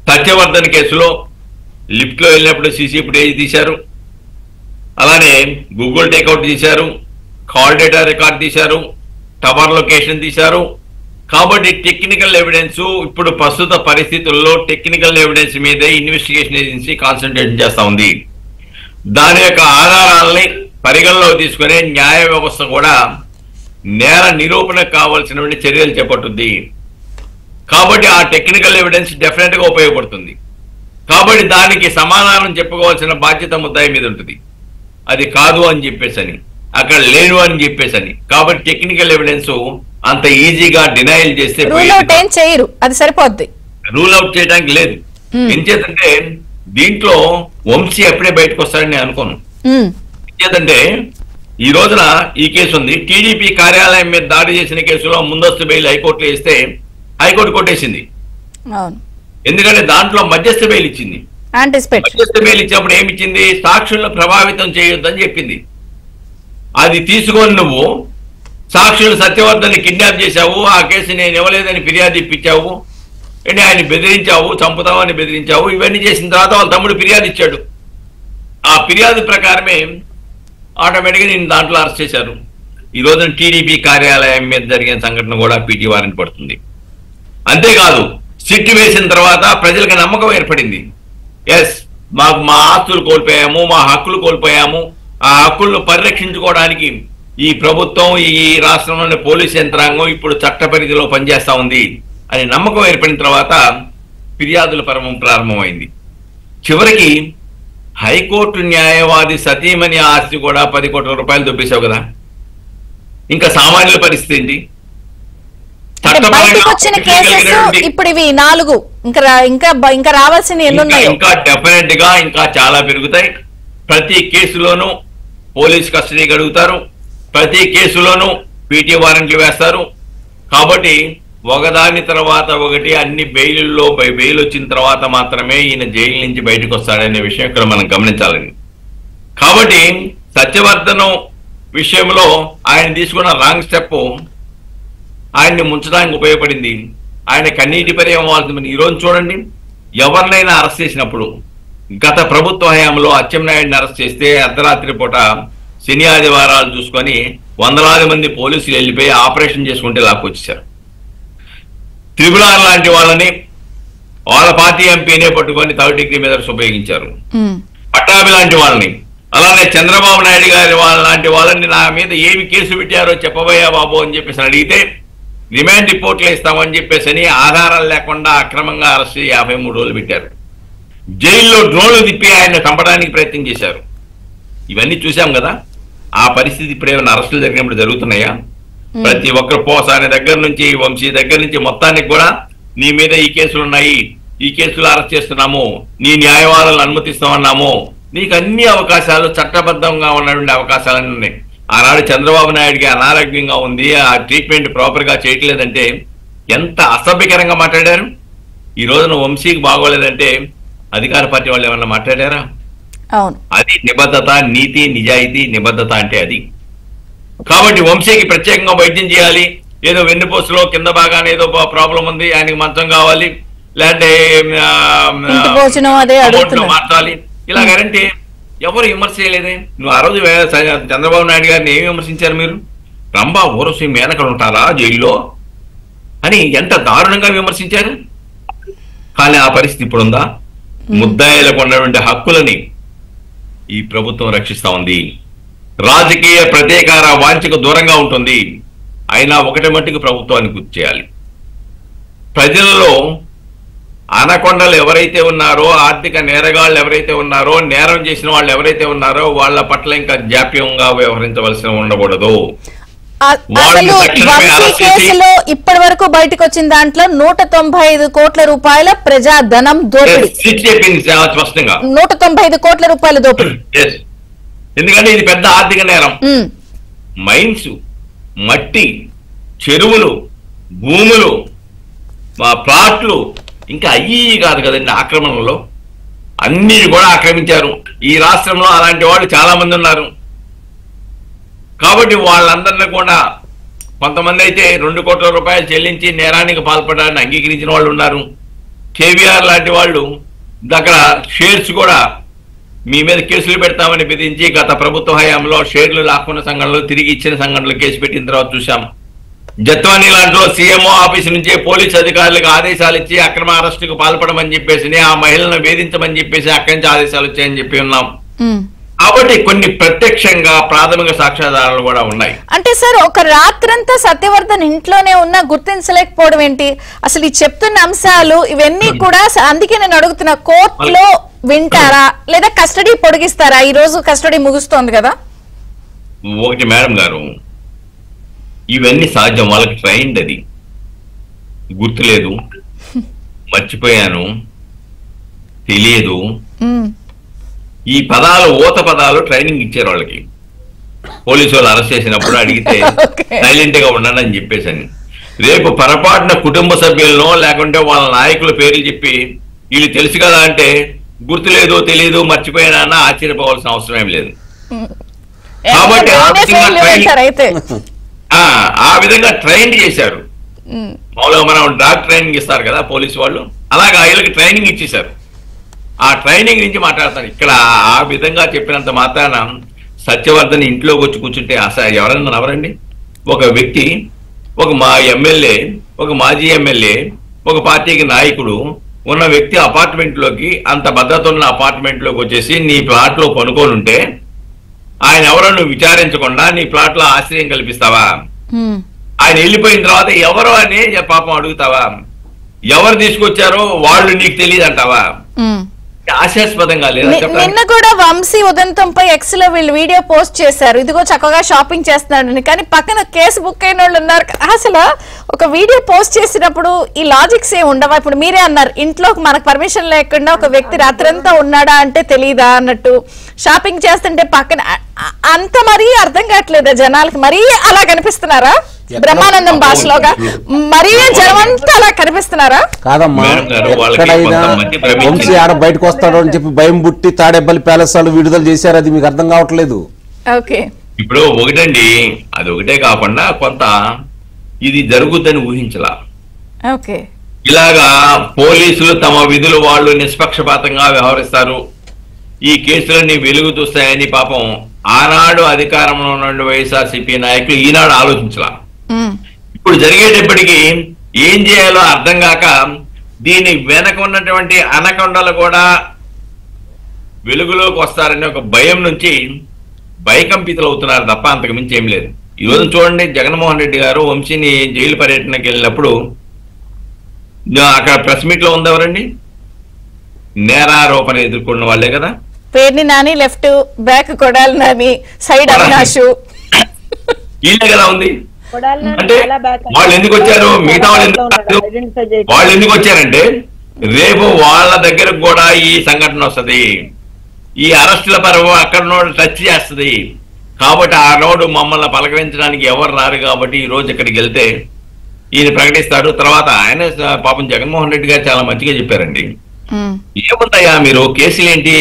సత్యవర్ధన్ కేసులో లిఫ్ట్ లో వెళ్ళినప్పుడు సీసీ ఫుటేజ్ తీశారు, అలానే గూగుల్ టేక్అవుట్ తీశారు, కాల్ డేటా రికార్డ్ తీశారు, టవర్ లొకేషన్ తీశారు. కాబట్టి టెక్నికల్ ఎవిడెన్స్ ఇప్పుడు ప్రస్తుత పరిస్థితుల్లో టెక్నికల్ ఎవిడెన్స్ మీదే ఇన్వెస్టిగేషన్ ఏజెన్సీ కాన్సన్ట్రేషన్ చేస్తా ఉంది. దాని యొక్క ఆధారాలని పరిగణలో తీసుకునే న్యాయ వ్యవస్థ కూడా నేర నిరూపణకు కావాల్సినటువంటి చర్యలు చేపట్టుద్ది. కాబట్టి ఆ టెక్నికల్ ఎవిడెన్స్ డెఫినెట్ గా ఉపయోగపడుతుంది. కాబట్టి దానికి సమాధానం చెప్పుకోవాల్సిన బాధ్యత ముద్దాయి మీద ఉంటుంది. అది కాదు అని చెప్పేసని, అక్కడ లేను అని చెప్పేసని. కాబట్టి టెక్నికల్ ఎవిడెన్స్ అంత ఈజీగా డినైల్ చేస్తే రూల్ అవుట్ ఏం చేయరు, అది సరిపోద్ది. రూల్ అవుట్ చేయడానికి లేదు. ఎంచేతంటే దీంట్లో వంశీ అప్పుడే బయటకు వస్తాడని నేను అనుకోను. ఎంచేతంటే ఈ రోజున ఈ కేసు ఉంది, టీడీపీ కార్యాలయం మీద దాడి చేసిన కేసులో ముందస్తు బెయిల్ హైకోర్టులో ఇస్తే హైకోర్టు కొట్టేసింది. ఎందుకంటే దాంట్లో మధ్యస్థ బెయిల్ ఇచ్చింది. మధ్యస్థ బెయిల్ ఇచ్చినప్పుడు ఏమిచ్చింది? సాక్షులను ప్రభావితం చేయొద్దని చెప్పింది. అది తీసుకొని నువ్వు సాక్షులు సత్యవర్ధన్ని కిడ్నాప్ చేశావు, ఆ కేసు నేను ఇవ్వలేదని ఫిర్యాదు ఇప్పించావు, అంటే ఆయన బెదిరించావు, చంపుతామని బెదిరించావు. ఇవన్నీ చేసిన తర్వాత వాళ్ళ తమ్ముడు ఫిర్యాదు ఇచ్చాడు. ఆ ఫిర్యాదు ప్రకారమే ఆటోమేటిక్గా నేను దాంట్లో అరెస్ట్ చేశారు. ఈ రోజున టీడీపీ కార్యాలయం మీద జరిగిన సంఘటన కూడా పీటీ వారెంట్ పడుతుంది. అంతేకాదు సిట్ వేసిన తర్వాత ప్రజలకు నమ్మకం ఏర్పడింది. ఎస్, మాకు మా ఆస్తులు కోల్పోయాము, మా హక్కులు కోల్పోయాము, ఆ హక్కులను పరిరక్షించుకోవడానికి ఈ ప్రభుత్వం, ఈ రాష్ట్రంలోని పోలీస్ యంత్రాంగం ఇప్పుడు చట్ట పరిధిలో పనిచేస్తా ఉంది అని నమ్మకం ఏర్పడిన తర్వాత ఫిర్యాదుల పర్వం ప్రారంభమైంది. చివరికి హైకోర్టు న్యాయవాది సతీమణి ఆస్తి కూడా 10 కోట్ల రూపాయలు దొబ్బేశావు కదా. ఇంకా సామాన్యుల పరిస్థితి ఏంటి? వచ్చిన కేసెస్ ఇప్పుడు ఇవి 4, ఇంకా రావాల్సిన ఎన్నున్నాయి. ఇంకా డెఫినెట్ గా ఇంకా చాలా పెరుగుతాయి. ప్రతి కేసులోనూ పోలీస్ కస్టడీ అడుగుతారు, ప్రతి కేసులోనూ పీటీ వారెంట్లు వేస్తారు. కాబట్టి ఒకదాని తర్వాత ఒకటి అన్ని బెయిల్లో బెయిల్ వచ్చిన తర్వాత మాత్రమే ఈయన జైలు నుంచి బయటకు వస్తాడనే విషయం ఇక్కడ మనం గమనించాలండి. కాబట్టి సత్యవర్ధనం విషయంలో ఆయన తీసుకున్న రాంగ్ స్టెప్ ఆయన్ని ముంచడానికి ఉపయోగపడింది. ఆయన కన్నీటి పర్యం అవ్వాల్సింది. ఈరోజు చూడండి, ఎవరినైనా అరెస్ట్ చేసినప్పుడు గత ప్రభుత్వ హయాంలో అచ్చెన్నాయుడిని అరెస్ట్ చేస్తే అర్ధరాత్రి పూట శని ఆదివారాలు చూసుకొని వందలాది మంది పోలీసులు వెళ్ళిపోయి ఆపరేషన్ చేసుకుంటే లాక్కొచ్చేశారు. త్రిపురార్ లాంటి వాళ్ళని వాళ్ళ పార్టీ ఎంపీనే పట్టుకొని 3rd డిగ్రీ మెథడ్స్ ఉపయోగించారు. పట్టాభి లాంటి వాళ్ళని, అలానే చంద్రబాబు నాయుడు గారి లాంటి వాళ్ళని నా మీద ఏమి కేసు పెట్టారో చెప్పబోయా బాబు అని చెప్పేసి అడిగితే రిమాండ్ రిపోర్ట్లు ఇస్తామని చెప్పేసి ఆధారాలు లేకుండా అక్రమంగా అరెస్ట్ 53 రోజులు పెట్టారు. జైల్లో డ్రోన్లు తిప్పి ఆయన చంపడానికి ప్రయత్నం చేశారు. ఇవన్నీ చూసాం కదా. ఆ పరిస్థితి ఇప్పుడు ఏమైనా అరెస్టులు జరిగినప్పుడు జరుగుతున్నాయా? ప్రతి ఒక్కరు పోసాని దగ్గర నుంచి, వంశీ దగ్గర నుంచి మొత్తానికి కూడా నీ మీద ఈ కేసులు ఉన్నాయి, ఈ కేసులు అరెస్ట్ చేస్తున్నాము, నీ న్యాయవాదులను అనుమతిస్తామన్నాము, నీకు అన్ని అవకాశాలు చట్టబద్ధంగా ఉన్నటువంటి అవకాశాలన్నీ ఉన్నాయి. ఆనాడు చంద్రబాబు నాయుడికి అనారోగ్యంగా ఉంది, ఆ ట్రీట్మెంట్ ప్రాపర్ గా చేయట్లేదంటే ఎంత అసభ్యకరంగా మాట్లాడారు. ఈ రోజున వంశీకి బాగోలేదంటే అధికార పార్టీ వాళ్ళు ఏమన్నా మాట్లాడారా? అది నిబద్ధత, నీతి, నిజాయితీ. నిబద్ధత అంటే అది. కాబట్టి వంశీకి ప్రత్యేకంగా వైద్యం చేయాలి, ఏదో వెన్నుపోసులో కింద భాగాన ఏదో ప్రాబ్లం ఉంది, ఆయనకి మంచం కావాలి, లేదంటే మార్చాలి, ఇలాగంటే ఎవరు విమర్శ చేయలేదే. నువ్వు ఆ రోజు చంద్రబాబు నాయుడు గారిని ఏమి విమర్శించారు మీరు? రంభా ఊరసి మేనకలు ఉంటారా జైల్లో అని ఎంత దారుణంగా విమర్శించారు. కానీ ఆ పరిస్థితి ఇప్పుడుందా? ముద్దాయిలకు ఉన్నటువంటి హక్కులని ఈ ప్రభుత్వం రక్షిస్తా ఉంది. రాజకీయ ప్రతీకార వాంఛకు దూరంగా ఉంటుంది. అయినా ఒకటి మట్టుకు ప్రభుత్వాన్ని గుర్తు చేయాలి. ప్రజలలో అనకొండలు ఎవరైతే ఉన్నారో, ఆర్థిక నేరగాళ్ళు ఎవరైతే ఉన్నారో, నేరం చేసిన వాళ్ళు ఎవరైతే ఉన్నారో వాళ్ళ పట్ల ఇంకా జాప్యంగా వ్యవహరించవలసి ఉండకూడదు. కేసులో ఇప్పటి వరకు బయటకు వచ్చిన దాంట్లో 195 కోట్ల రూపాయల ప్రజాధనం దోపిడీ చెప్పింది స్పష్టంగా. 195 కోట్ల రూపాయల దోపిడీ. ఎందుకంటే ఇది పెద్ద ఆర్థిక నేరం. మైన్స్, మట్టి, చెరువులు, భూములు, ప్లాట్లు, ఇంకా అయ్యి కాదు కదండి ఆక్రమణలో అన్ని కూడా ఆక్రమించారు. ఈ రాష్ట్రంలో అలాంటి వాళ్ళు చాలా మంది ఉన్నారు. కాబట్టి వాళ్ళందరినీ కూడా కొంతమంది అయితే 2 కోట్ల రూపాయలు చెల్లించి నేరానికి పాల్పడడానికి అంగీకరించిన వాళ్ళు ఉన్నారు. కేవీఆర్ లాంటి వాళ్ళు దగ్గర షేర్స్ కూడా మీ మీద కేసులు పెడతామని బెదిరించి గత ప్రభుత్వ హయాంలో షేర్లు లాక్కున్న సంఘటనలు, తిరిగి ఇచ్చిన సంఘటనలు కేసు పెట్టిన తర్వాత చూసాం. జత్వానీ లాంటిలో సీఎంఓ ఆఫీసు నుంచే పోలీసు అధికారులకు ఆదేశాలు ఇచ్చి అక్రమ అరెస్టుకు పాల్పడమని చెప్పేసి, ఆ మహిళలను వేధించమని చెప్పేసి అక్కడి నుంచి ఆదేశాలు వచ్చాయని చెప్పి ఉన్నాం. ఆ కాబట్టి కొన్ని ప్రత్యక్షంగా ప్రాథమిక సాక్ష్యాధారాలు కూడా ఉన్నాయి. అంటే సార్ ఒక రాత్రంతా సత్యవర్ధన్ ఇంట్లోనే ఉన్నా గుర్తించలేకపోవడం ఏంటి? అసలు ఈ చెప్తున్న అంశాలు ఇవన్నీ కూడా అందుకే నేను అడుగుతున్నా, కోర్టులో వింటారా లేదా కస్టడీ పొడిగిస్తారా? ఈ రోజు కస్టడీ ముగుస్తోంది కదా. ఒకటి మేడం గారు, ఇవన్నీ సహజం, వాళ్ళకి ట్రైన్డ్, అది గుర్తులేదు, మర్చిపోయాను, తెలియదు, ఈ పదాలు ఊత పదాలు ట్రైనింగ్ ఇచ్చారు వాళ్ళకి. పోలీసు వాళ్ళు అరెస్ట్ చేసినప్పుడు అడిగితే సైలెంట్ గా ఉండండి అని చెప్పేసని. రేపు పొరపాటున కుటుంబ సభ్యులను లేకుంటే వాళ్ళ నాయకుల పేర్లు చెప్పి వీళ్ళు తెలుసు కదా అంటే గుర్తులేదు, తెలియదు, మర్చిపోయినా అన్న ఆశ్చర్యపోవాల్సిన అవసరం ఏం లేదు. కాబట్టి ఆ విధంగా ట్రైన్ చేశారు. మామూలుగా మనం డాగ్ ట్రైనింగ్ ఇస్తారు కదా పోలీసు వాళ్ళు, అలాగా వీళ్ళకి ట్రైనింగ్ ఇచ్చేశారు. ఆ ట్రైనింగ్ నుంచి మాట్లాడతాను. ఇక్కడ ఆ విధంగా చెప్పినంత మాత్రాన సత్యవర్ధన్ ఇంట్లోకి వచ్చి కూర్చుంటే అసలు ఎవరన్నా నవరండి? ఒక వ్యక్తి, ఒక మా ఎమ్మెల్యే, ఒక మాజీ ఎమ్మెల్యే, ఒక పార్టీకి నాయకుడు ఉన్న వ్యక్తి అపార్ట్మెంట్ లోకి, అంత భద్రత ఉన్న అపార్ట్మెంట్ లోకి వచ్చేసి నీ ప్లాట్ లో కొనుక్కొని ఉంటే ఆయన ఎవరో నువ్వు విచారించకుండా నీ ప్లాట్ లో ఆశ్రయం కల్పిస్తావా? ఆయన వెళ్ళిపోయిన తర్వాత ఎవరో అని పాపం అడుగుతావా? ఎవరు తీసుకొచ్చారో వాళ్ళు నీకు తెలియదు అంటావా? ఆశాస్పదంగా లేదా? నిన్న కూడా వంశీ ఉదంతంపై ఎక్స్ లో వీళ్ళు వీడియో పోస్ట్ చేశారు, ఇదిగో చక్కగా షాపింగ్ చేస్తున్నాడని. కానీ పక్కన కేసు బుక్ అయిన వాళ్ళు ఉన్నారు. అసలు ఒక వీడియో పోస్ట్ చేసినప్పుడు ఈ లాజిక్స్ ఏమి ఉండవా? ఇప్పుడు మీరే అన్నారు, ఇంట్లోకి మనకు పర్మిషన్ లేకుండా ఒక వ్యక్తి రాత్రంతా ఉన్నాడా అంటే తెలీదా అన్నట్టు. షాపింగ్ చేస్తుంటే పక్కన అంత మరీ అర్థం కావట్లేదా జనాలకి? మరీ అలా కనిపిస్తున్నారా? బ్రహ్మానందం భాషలోగా మరీ జనం అంతా అలా కనిపిస్తున్నారా? కాదమ్మా, ఎక్కడైనా వంశీ ఆడ బయటకు వస్తాడు అని చెప్పి భయం పుట్టి తాడేపల్లి ప్యాలెస్ వాళ్ళు విడుదల చేశారు. అది మీకు అర్థం కావట్లేదు. ఓకే, ఇప్పుడు ఒకటండి, అది ఒకటే కాకుండా కొంత ఇది జరుగుద్దని ఊహించలా. ఓకే, ఇలాగా పోలీసులు తమ విధులు వాళ్ళు నిష్పక్షపాతంగా వ్యవహరిస్తారు, ఈ కేసులన్నీ వెలుగు చూస్తాయని పాపం ఆనాడు అధికారంలో ఉన్న వైఎస్ఆర్సీపీ నాయకులు ఈనాడు ఆలోచించలా. ఇప్పుడు జరిగేటప్పటికీ ఏం చేయాలో అర్థం కాక దీని వెనక ఉన్నటువంటి అనకొండలు కూడా వెలుగులోకి వస్తారనే ఒక భయం నుంచి భయకంపితులు అవుతున్నారు తప్ప అంతకు మించి ఏం లేదు. ఈ రోజు చూడండి, జగన్మోహన్ రెడ్డి గారు వంశీని జైలు పర్యటనకి వెళ్ళినప్పుడు అక్కడ ప్రెస్ మీట్ లో ఉందెవరండి? నేరారోపణ ఎదుర్కొన్న వాళ్ళే కదా. Perni Nani left, back Kodali Nani, side Avinash, వీళ్ళే కదా ఉంది. అంటే వాళ్ళు ఎందుకు వచ్చారు? మిగతా వాళ్ళు ఎందుకు వచ్చారంటే రేపు వాళ్ళ దగ్గర కూడా ఈ సంఘటన వస్తుంది, ఈ అరెస్టుల పర్వం అక్కడ నోడు టచ్ చేస్తుంది. కాబట్టి ఆ నోడు మమ్మల్ని పలకరించడానికి ఎవరు రారు. కాబట్టి ఈ రోజు ఇక్కడికి వెళ్తే ఈయన ప్రకటిస్తాడు. తర్వాత ఆయన పాపం జగన్మోహన్ రెడ్డి గారు చాలా మంచిగా చెప్పారండి, ఏముందయ్యా మీరు కేసులు ఏంటి,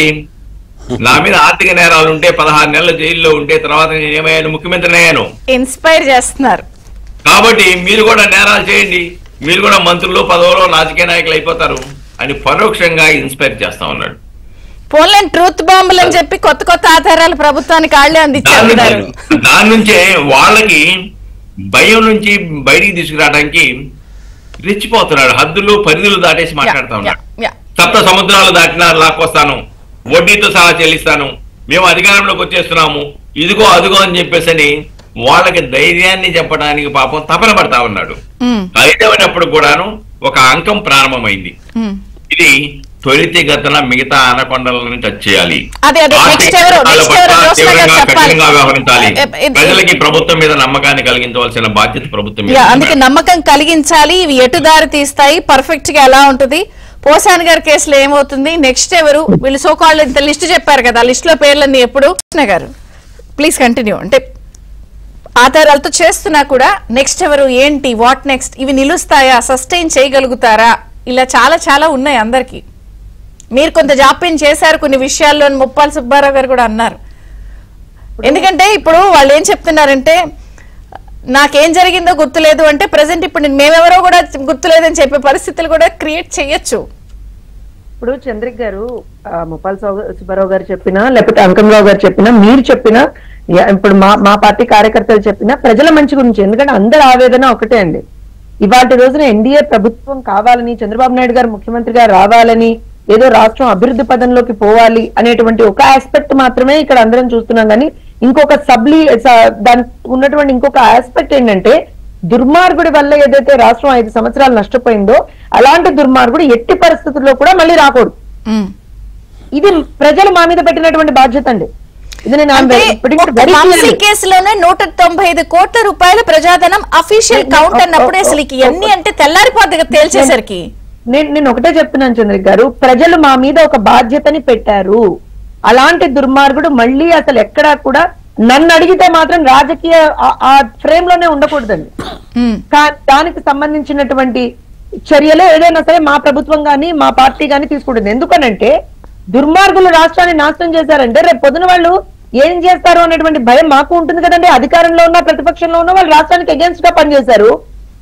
నా మీద ఆర్థిక నేరాలు ఉంటే 16 నెలల జైల్లో ఉంటే తర్వాత నేను ఏమయ్యాను? ముఖ్యమంత్రిని అయ్యాను. ఇన్స్పైర్ చేస్తున్నారు. కాబట్టి మీరు కూడా నేరాలు చేయండి, మీరు కూడా మంత్రులు, పదవులు, రాజకీయ నాయకులు అయిపోతారు అని పరోక్షంగా ఇన్స్పైర్ చేస్తా ఉన్నాడు. పోన్లేని ట్రూత్ బాంబులు అని చెప్పి కొత్త కొత్త ఆధారాలు ప్రభుత్వానికి వాళ్ళే అందించారు. దాని నుంచే వాళ్ళకి భయం నుంచి బయటికి తీసుకురావడానికి రెచ్చిపోతున్నాడు. హద్దులు పరిధులు దాటేసి మాట్లాడుతా ఉన్నాడు. సప్త సముద్రాలు దాటినా లాక్కొస్తాను, వడ్డీతో సహా చెల్లిస్తాను, మేము అధికారంలోకి వచ్చేస్తున్నాము, ఇదిగో అదిగో అని చెప్పేసి వాళ్ళకి ధైర్యాన్ని చెప్పడానికి పాపం తపన పడతా ఉన్నాడు. అయినప్పుడు కూడాను ఒక అంకం ప్రారంభమైంది. ఇది త్వరితగతిన మిగతా అనకొండలను టచ్ చేయాలి, కఠినంగా వ్యవహరించాలి, ప్రజలకి ప్రభుత్వం మీద నమ్మకాన్ని కలిగించవలసిన బాధ్యత ప్రభుత్వం మీద. అందుకే నమ్మకం కలిగించాలి. ఇవి ఎటు దారి తీస్తాయి, పర్ఫెక్ట్ గా ఎలా ఉంటుంది, పోసాని గారి కేసులో ఏమవుతుంది, నెక్స్ట్ ఎవరు, వీళ్ళు సోకాళ్ళు ఇంత లిస్ట్ చెప్పారు కదా, లిస్ట్ లో పేర్లన్నీ ఎప్పుడు గారు ప్లీజ్ కంటిన్యూ. అంటే ఆధారాలతో చేస్తున్నా కూడా నెక్స్ట్ ఎవరు, ఏంటి, వాట్ నెక్స్ట్, ఇవి నిలుస్తాయా, సస్టైన్ చేయగలుగుతారా, ఇలా చాలా చాలా ఉన్నాయి అందరికి. మీరు కొంత జాప్యం చేశారు కొన్ని విషయాల్లో, ముప్పాల సుబ్బారావు గారు కూడా అన్నారు. ఎందుకంటే ఇప్పుడు వాళ్ళు ఏం చెప్తున్నారంటే నాకేం జరిగిందో గుర్తులేదు అంటే ప్రెసెంట్ ఇప్పుడు మేమెవరో కూడా గుర్తులేదని చెప్పే పరిస్థితులు కూడా క్రియేట్ చేయొచ్చు. ఇప్పుడు చంద్రిక్ గారు, ముప్పాల సుబ్బారావు గారు చెప్పినా, లేకపోతే అంకంరావు గారు చెప్పినా, మీరు చెప్పినా, ఇప్పుడు మా పార్టీ కార్యకర్తలు చెప్పినా ప్రజల మంచి గురించి. ఎందుకంటే అందరి ఆవేదన ఒకటే అండి, ఇవాటి రోజున ఎన్డీఏ ప్రభుత్వం కావాలని, చంద్రబాబు నాయుడు గారు ముఖ్యమంత్రిగా రావాలని ఏదో రాష్ట్రం అభివృద్ధి పదంలోకి పోవాలి అనేటువంటి ఒక ఆస్పెక్ట్ మాత్రమే ఇక్కడ అందరం చూస్తున్నాం. కానీ ఇంకొక దానికి ఉన్నటువంటి ఇంకొక ఆస్పెక్ట్ ఏంటంటే, దుర్మార్గుడి వల్ల ఏదైతే రాష్ట్రం 5 సంవత్సరాలు నష్టపోయిందో అలాంటి దుర్మార్గుడు ఎట్టి పరిస్థితుల్లో కూడా మళ్ళీ రాకూడదు. ఇది ప్రజలు మా మీద పెట్టినటువంటి బాధ్యత అండి. ఇది నేను కేసులోనే 195 కోట్ల రూపాయల ప్రజాధనం అఫీషియల్ కౌంట్ అన్నప్పుడు అసలు ఎన్ని అంటే తెల్లారిపోద్ది తేల్చేసరికి. నేను ఒకటే చెప్తున్నాను చంద్రిక గారు, ప్రజలు మా మీద ఒక బాధ్యతని పెట్టారు. అలాంటి దుర్మార్గుడు మళ్ళీ అసలు ఎక్కడా కూడా నన్ను అడిగితే మాత్రం రాజకీయ ఆ ఫ్రేమ్ లోనే ఉండకూడదండి. దానికి సంబంధించినటువంటి చర్యలు ఏదైనా సరే మా ప్రభుత్వం గాని మా పార్టీ గాని తీసుకుంటుంది. ఎందుకనంటే దుర్మార్గులు రాష్ట్రాన్ని నాశనం చేశారంటే రేపు పొద్దున వాళ్ళు ఏం చేస్తారు అనేటువంటి భయం మాకు ఉంటుంది కదండి. అధికారంలో ఉన్న ప్రతిపక్షంలో ఉన్న వాళ్ళు రాష్ట్రానికి అగేన్స్ట్ గా పనిచేశారు.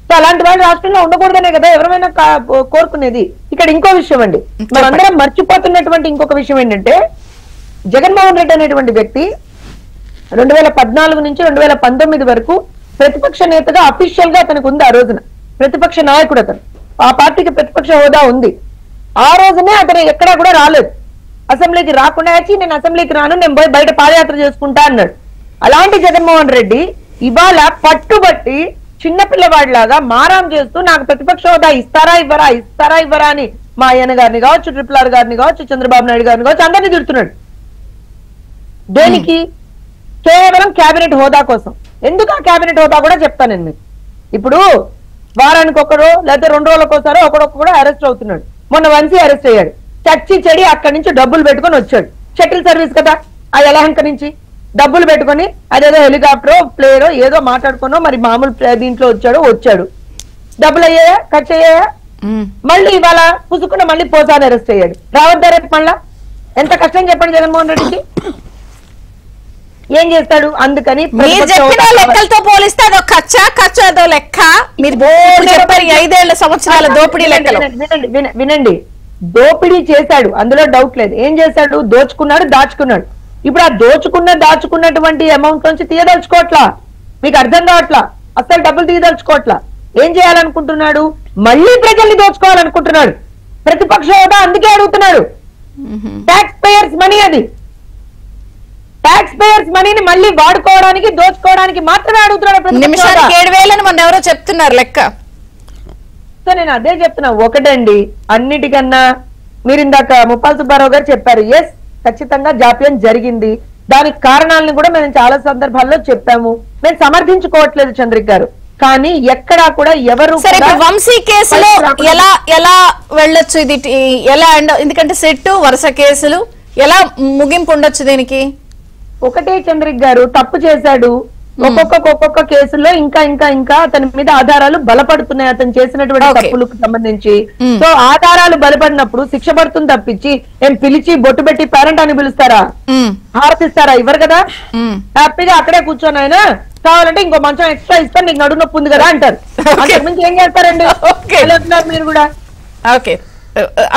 సో అలాంటి వాళ్ళు రాష్ట్రంలో ఉండకూడదనే కదా ఎవరైనా కోరుకునేది. ఇక్కడ ఇంకో విషయం అండి, మనందరం మర్చిపోతున్నటువంటి ఇంకొక విషయం ఏంటంటే, జగన్మోహన్ రెడ్డి అనేటువంటి వ్యక్తి 2014 నుంచి 2019 వరకు ప్రతిపక్ష నేతగా అఫీషియల్ గా అతనికి ఉంది. ఆ రోజున ప్రతిపక్ష నాయకుడు అతను, ఆ పార్టీకి ప్రతిపక్ష హోదా ఉంది. ఆ రోజునే అతను ఎక్కడా కూడా రాలేదు, అసెంబ్లీకి రాకుండా వచ్చి నేను అసెంబ్లీకి రాను, నేను పోయి బయట పాదయాత్ర చేసుకుంటా అన్నాడు. అలాంటి జగన్మోహన్ రెడ్డి ఇవాళ పట్టుబట్టి చిన్నపిల్లవాడిలాగా మారాం చేస్తూ నాకు ప్రతిపక్ష హోదా ఇస్తారా ఇవ్వరా అని మా అయ్యన్న గారిని కావచ్చు, RRR గారిని కావచ్చు, చంద్రబాబు నాయుడు గారిని కావచ్చు, అందరినీ తిడుతున్నాడు. దేనికి? కేవలం కేబినెట్ హోదా కోసం. ఎందుకు ఆ కేబినెట్ హోదా కూడా చెప్తాను నేను మీకు. ఇప్పుడు వారానికి ఒకరో లేకపోతే 2 రోజులకోసారో ఒకడొక్కడో అరెస్ట్ అవుతున్నాడు. మొన్న వంశీ అరెస్ట్ అయ్యాడు. చచ్చి చెడి అక్కడి నుంచి డబ్బులు పెట్టుకొని వచ్చాడు. షటిల్ సర్వీస్ కదా ఆ యలహంక నుంచి డబ్బులు పెట్టుకొని అదేదో హెలికాప్టరో ప్లేనో ఏదో మాట్లాడుకునో మరి మామూలు దీంట్లో వచ్చాడు. డబ్బులు అయ్యాయా? ఖర్చు అయ్యాయా? మళ్ళీ ఇవాళ పుసుకున్న మళ్ళీ పోసాని అరెస్ట్ అయ్యాడు. రావద్దా రేపు మళ్ళా? ఎంత కష్టం చెప్పండి జగన్మోహన్ రెడ్డికి. ఏం చేస్తాడు? అందుకని లెక్కలతో పోలిస్తే అదో ఖర్చు అదో లెక్క. మీరు చెప్పారు 5 ఏళ్ల సంవత్సరాల దోపిడీ లెక్కలు. వినండి, దోపిడీ చేశాడు, అందులో డౌట్ లేదు. ఏం చేశాడు? దోచుకున్నాడు, దాచుకున్నాడు. ఇప్పుడు ఆ దాచుకున్నటువంటి అమౌంట్ నుంచి తీయదలుచుకోవట్లా. మీకు అర్థం కావట్లా, అసలు డబ్బులు తీయదలుచుకోవట్లా. ఏం చేయాలనుకుంటున్నాడు? మళ్ళీ ప్రజల్ని దోచుకోవాలనుకుంటున్నాడు. ప్రతిపక్ష హోదా అందుకే అడుగుతున్నాడు. ట్యాక్స్ పేయర్స్ మనీ, అది ట్యాక్స్ పేయర్స్ మనీని మళ్ళీ వాడుకోవడానికి దోచుకోవడానికి మాత్రమే అడుగుతున్నాడు. నిమిషానికి 7,000 మన ఎవరో చెప్తున్నారు లెక్క. సో నేను అదే చెప్తున్నా. ఒకటండి, అన్నిటికన్నా మీరు ఇందాక ముప్పాల సుబ్బారావు గారు చెప్పారు, ఎస్ ఖచ్చితంగా జాప్యం జరిగింది. దానికి కారణాలను కూడా మేము చాలా సందర్భాల్లో చెప్పాము. మేము సమర్థించుకోవట్లేదు చంద్రిక్ గారు. కానీ ఎక్కడా కూడా ఎవరు వంశీ కేసులో ఎలా వెళ్ళొచ్చు, ఇది ఎలా ఎందుకంటే సెట్ వరుస కేసులు ఎలా ముగింపు ఉండొచ్చు దీనికి? ఒకటే చంద్రిక్ గారు, తప్పు చేశాడు. ఒక్కొక్క కేసుల్లో ఇంకా అతని మీద ఆధారాలు బలపడుతున్నాయి అతను చేసినటువంటి తప్పులకు సంబంధించి. సో ఆధారాలు బలపడినప్పుడు శిక్ష పడుతుంది తప్పించి ఏం పిలిచి బొట్టు పెట్టి పేరెంట్ అని పిలుస్తారా? హారతిస్తారా? ఇవ్వరు కదా. హ్యాపీగా అక్కడే కూర్చొని ఆయన కావాలంటే ఇంకో మంచం ఎక్స్ట్రా ఇస్తాను, నీకు నడుము నొప్పి ఉంది కదా అంటారు. అంతకుమించి ఏం చేస్తారండి మీరు కూడా? ఓకే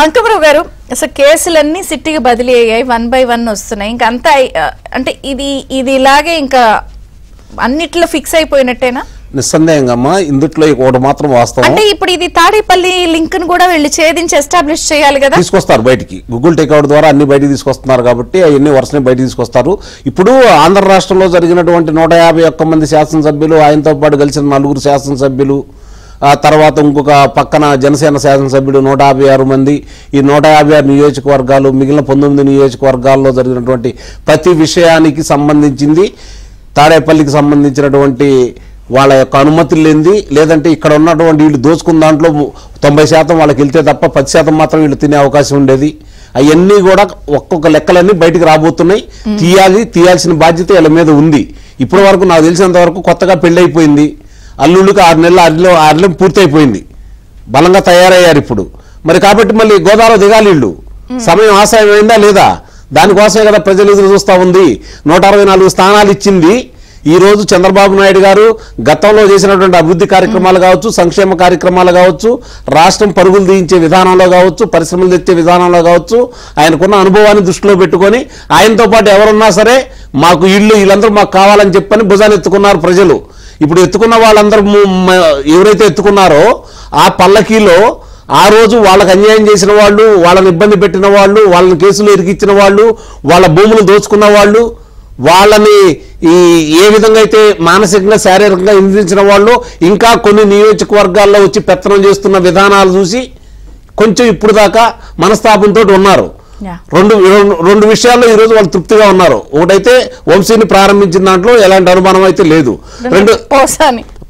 అంకమరావు గారు, అసలు కేసులన్నీ సిట్టికి బదిలీ అయ్యాయి, 1 by 1 వస్తున్నాయి. ఇంకా అంతా అంటే ఇది ఇలాగే ఇంకా అన్నిట్లో ఫిక్స్ అయిపోయినట్టేనా? నిస్సందేహంగా అమ్మా, ఇందుట్లో ఒకటి మాత్రం వాస్తవం. అంటే ఇప్పుడు ఇది తాడేపల్లి లింక్ ను కూడా వెళ్ళి ఛేదించి ఎస్టాబ్లిష్ చేయాలి కదా. తీసుకొస్తారు బయటికి, గూగుల్ టేక్అవుట్ ద్వారా అన్ని బయటికి తీసుకొస్తున్నారు కాబట్టి అవన్నీ వరుసనే బయటికి తీసుకొస్తారు. ఇప్పుడు ఆంధ్ర రాష్ట్రంలో జరిగినటువంటి 151 మంది శాసనసభ్యులు, ఆయనతో పాటు కలిసిన 4 శాసనసభ్యులు, ఆ తర్వాత ఇంకొక పక్కన జనసేన శాసనసభ్యుడు 156 మంది, ఈ 156 నియోజకవర్గాలు, మిగిలిన 19 నియోజకవర్గాల్లో జరిగినటువంటి ప్రతి విషయానికి సంబంధించింది తాడేపల్లికి సంబంధించినటువంటి వాళ్ళ యొక్క అనుమతులు లేనిది, లేదంటే ఇక్కడ ఉన్నటువంటి వీళ్ళు దోచుకున్న దాంట్లో 90% వాళ్ళకి వెళ్తే తప్ప 10% మాత్రం వీళ్ళు తినే అవకాశం ఉండేది. అవన్నీ కూడా ఒక్కొక్క లెక్కలన్నీ బయటికి రాబోతున్నాయి. తీయాల్సిన బాధ్యత వీళ్ళ మీద ఉంది. ఇప్పటి వరకు నాకు తెలిసినంత వరకు కొత్తగా పెళ్ళైపోయింది, అల్లుళ్ళకి 6 నెలలు పూర్తయిపోయింది, బలంగా తయారయ్యారు ఇప్పుడు. మరి కాబట్టి మళ్ళీ గోదావరి దిగాలి వీళ్ళు. సమయం ఆశయం అయిందా లేదా? దానికోసమే కదా ప్రజలు ఎదురు చూస్తూ ఉంది. 164 స్థానాలు ఇచ్చింది. ఈ రోజు చంద్రబాబు నాయుడు గారు గతంలో చేసినటువంటి అభివృద్ధి కార్యక్రమాలు కావచ్చు, సంక్షేమ కార్యక్రమాలు కావచ్చు, రాష్ట్రం పరుగులు తీయించే విధానంలో కావచ్చు, పరిశ్రమలు తెచ్చే విధానంలో కావచ్చు, ఆయనకున్న అనుభవాన్ని దృష్టిలో పెట్టుకొని ఆయనతో పాటు ఎవరున్నా సరే మాకు వీళ్ళందరూ మాకు కావాలని చెప్పని భుజాన్ని ఎత్తుకున్నారు ప్రజలు. ఇప్పుడు ఎత్తుకున్న వాళ్ళందరూ ఎవరైతే ఎత్తుకున్నారో ఆ పల్లకీలో ఆ రోజు వాళ్ళకి అన్యాయం చేసిన వాళ్ళు, వాళ్ళని ఇబ్బంది పెట్టిన వాళ్ళు, వాళ్ళని కేసులు ఇరికిచ్చిన వాళ్ళు, వాళ్ళ భూములు దోచుకున్న వాళ్ళు, వాళ్ళని ఏ విధంగా అయితే మానసికంగా శారీరకంగా హింసించిన వాళ్ళు ఇంకా కొన్ని నియోజకవర్గాల్లో వచ్చి పెత్తనం చేస్తున్న విధానాలు చూసి కొంచెం ఇప్పుడు దాకా మనస్తాపంతో ఉన్నారు. రెండు విషయాల్లో ఈ రోజు వాళ్ళు తృప్తిగా ఉన్నారు. ఒకటైతే వంశీని ప్రారంభించిన దాంట్లో ఎలాంటి అనుమానం అయితే లేదు.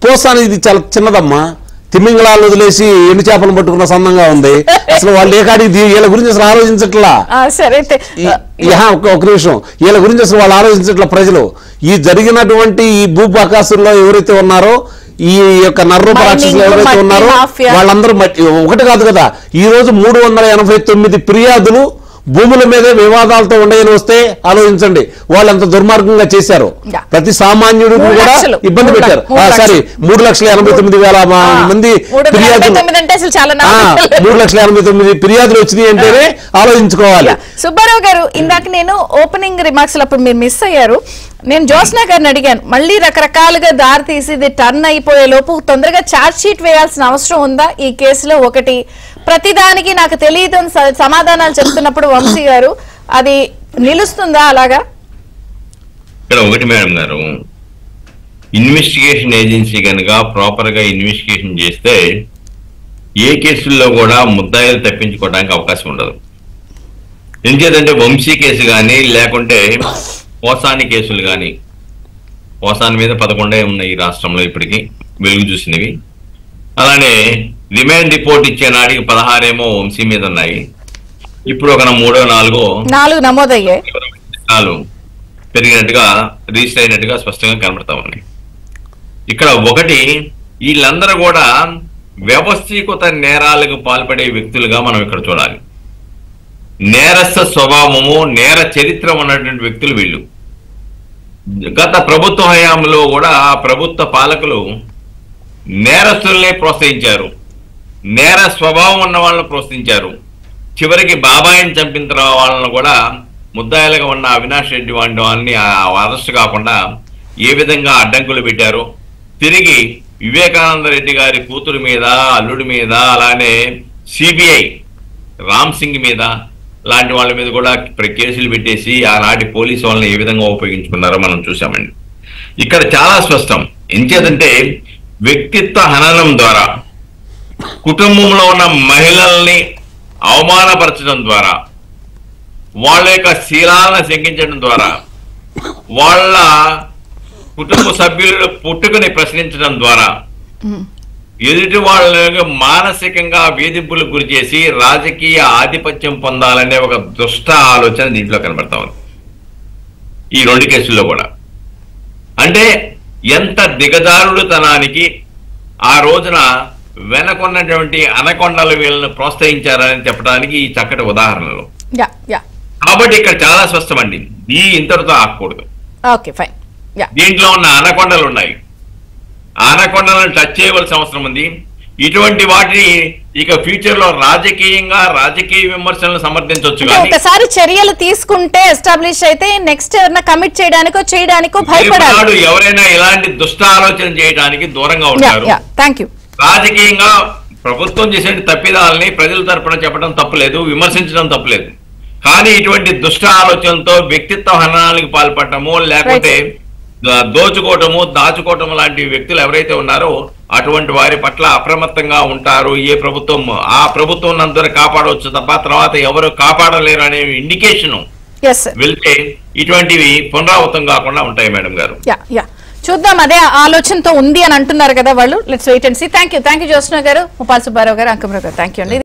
పోసాని ఇది చాలా చిన్నదమ్మా, తిమ్మింగళాలు వదిలేసి ఎండు చేపలు పట్టుకున్న సందంగా ఉంది. అసలు వాళ్ళు ఏకాడికి వీళ్ళ గురించి అసలు ఆలోచించట్లా. ఒక నిమిషం, వీళ్ళ గురించి అసలు వాళ్ళు ఆలోచించట్లా. ప్రజలు ఈ జరిగినటువంటి ఈ భూపాకాశంలో ఎవరైతే ఉన్నారో, ఈ యొక్క నర్రూప రాక్షసులు ఎవరైతే ఉన్నారో వాళ్ళందరూ ఒకటి కాదు కదా, ఈ రోజు 389 ఫిర్యాదులు భూముల మీదే వివాదాలతో ఉండయని వస్తే ఆలోచించండి వాళ్ళు ఎంత దుర్మార్గంగా చేశారు. ప్రతి సామాన్యుడు కూడా ఇబ్బంది పెట్టారు. సారీ 3,89,000 మంది ఫిర్యాదులు, 3,89,000 ఫిర్యాదులు వచ్చినాయి అంటేనే ఆలోచించుకోవాలి. సుబ్బారావు గారు, ఇందాక నేను ఓపెనింగ్ రిమార్క్స్ అప్పుడు మీరు మిస్ అయ్యారు. నేను జ్యోత్స్న గారిని అడిగాను, మళ్ళీ రకరకాలుగా దారి తీసి ఇది టర్న్ అయిపోయే లోపు తొందరగా ఛార్జ్ షీట్ వేయాల్సిన అవసరం ఉందా ఈ కేసులో? ఒకటి, ప్రతిదానికి నాకు తెలియదు సమాధానాలు చెప్తున్నప్పుడు వంశీ గారు, అది నిలుస్తుందా అలాగా? ఇక్కడ ఒకటి మేడం గారు, ఇన్వెస్టిగేషన్ ఏజెన్సీ కనుక ప్రాపర్ గా ఇన్వెస్టిగేషన్ చేస్తే ఏ కేసుల్లో కూడా ముద్దాయిలు తప్పించుకోవడానికి అవకాశం ఉండదు. ఎందుకంటే వంశీ కేసు కానీ లేకుంటే పోసాని కేసులు కానీ, పోసాని మీద 11 ఉన్నాయి ఈ రాష్ట్రంలో ఇప్పటికీ వెలుగు చూసినవి. అలానే రిమాండ్ రిపోర్ట్ ఇచ్చే నాటికి 16 వంశీ మీద ఉన్నాయి. ఇప్పుడు ఒక 3-4 నమోదయ్యాయి, పెరిగినట్టుగా రిజిస్టర్ అయినట్టుగా స్పష్టంగా కనబడతా ఉన్నాయి. ఇక్కడ ఒకటి, వీళ్ళందరూ కూడా వ్యవస్థీకృత నేరాలకు పాల్పడే వ్యక్తులుగా మనం ఇక్కడ చూడాలి. నేరస్థ స్వభావము, నేర చరిత్ర ఉన్నటువంటి వ్యక్తులు వీళ్ళు. గత ప్రభుత్వ హయాంలో కూడా ప్రభుత్వ పాలకులు నేరస్తుల్ని ప్రోత్సహించారు, నేర స్వభావం ఉన్న వాళ్ళని ప్రోత్సహించారు. చివరికి బాబాయిని చంపిన వాళ్ళను కూడా ముద్దాయిలుగా ఉన్న అవినాష్ రెడ్డి వంటి వాళ్ళని అరెస్ట్ కాకుండా ఏ విధంగా అడ్డంకులు పెట్టారు. తిరిగి వివేకానంద రెడ్డి గారి కూతురు మీద, అల్లుడి మీద, అలానే సిబిఐ రామ్ సింగ్ మీద లాంటి వాళ్ళ మీద కూడా కేసులు పెట్టేసి ఆనాటి పోలీసు వాళ్ళని ఏ విధంగా ఉపయోగించుకున్నారో మనం చూసామండి. ఇక్కడ చాలా స్పష్టం. ఎంచేదంటే వ్యక్తిత్వ హననం ద్వారా, కుటుంబంలో ఉన్న మహిళల్ని అవమానపరచడం ద్వారా, వాళ్ళ యొక్క శీలాలను శంకించడం ద్వారా, వాళ్ళ కుటుంబ సభ్యులను పుట్టుకుని ప్రశ్నించడం ద్వారా ఎదుటి వాళ్ళని మానసికంగా వేధింపులకు గురి చేసి రాజకీయ ఆధిపత్యం పొందాలనే ఒక దుష్ట ఆలోచన దీంట్లో కనబడతా ఉంది ఈ 2 కేసుల్లో కూడా. అంటే ఎంత దిగజారుడుతనానికి ఆ రోజున వెనకొన్నటువంటి అనకొండలు వీళ్ళని ప్రోత్సహించారని చెప్పడానికి ఈ చక్కటి ఉదాహరణలు. కాబట్టి ఇక్కడ చాలా స్పష్టమండి, ఈ ఇంతటితో ఆగకూడదు. దీంట్లో ఉన్న అనకొండలు ఉన్నాయి, ఆనకొండలను టచ్ చేయవలసిన అవసరం ఉంది. ఇటువంటి వాటిని ఇక ఫ్యూచర్ లో రాజకీయ విమర్శలను సమర్థించవచ్చు. ఒకసారి చర్యలు తీసుకుంటే ఎస్టాబ్లిష్ అయితే నెక్స్ట్ ఎవరైనా కమిట్ చేయడానికో భయపడాలి. ఎవరైనా ఇలాంటి దుష్ట ఆలోచన చేయడానికి దూరంగా ఉంటారు. రాజకీయంగా ప్రభుత్వం చేసే తప్పిదాలని ప్రజల తరపున చెప్పడం తప్పులేదు, విమర్శించడం తప్పులేదు. కానీ ఇటువంటి దుష్ట ఆలోచనతో వ్యక్తిత్వ హననాలకు పాల్పడటము, లేకుంటే దోచుకోవటము, దాచుకోవటం లాంటి వ్యక్తులు ఎవరైతే ఉన్నారో అటువంటి వారి పట్ల అప్రమత్తంగా ఉంటారు. ఏ ప్రభుత్వం ఆ ప్రభుత్వం అందరూ కాపాడవచ్చు తప్ప తర్వాత ఎవరు కాపాడలేరు అనే ఇండికేషన్ వెళ్తే ఇటువంటివి పునరావృతం కాకుండా ఉంటాయి. మేడం గారు, చూద్దాం, అదే ఆలోచనతో ఉంది అని అంటున్నారు కదా వాళ్ళు. Let's wait and see. Thank you Jyotsna garu, Muppala Subbarao గారు, అంకమరావు గారు, థ్యాంక్ యూ అండి.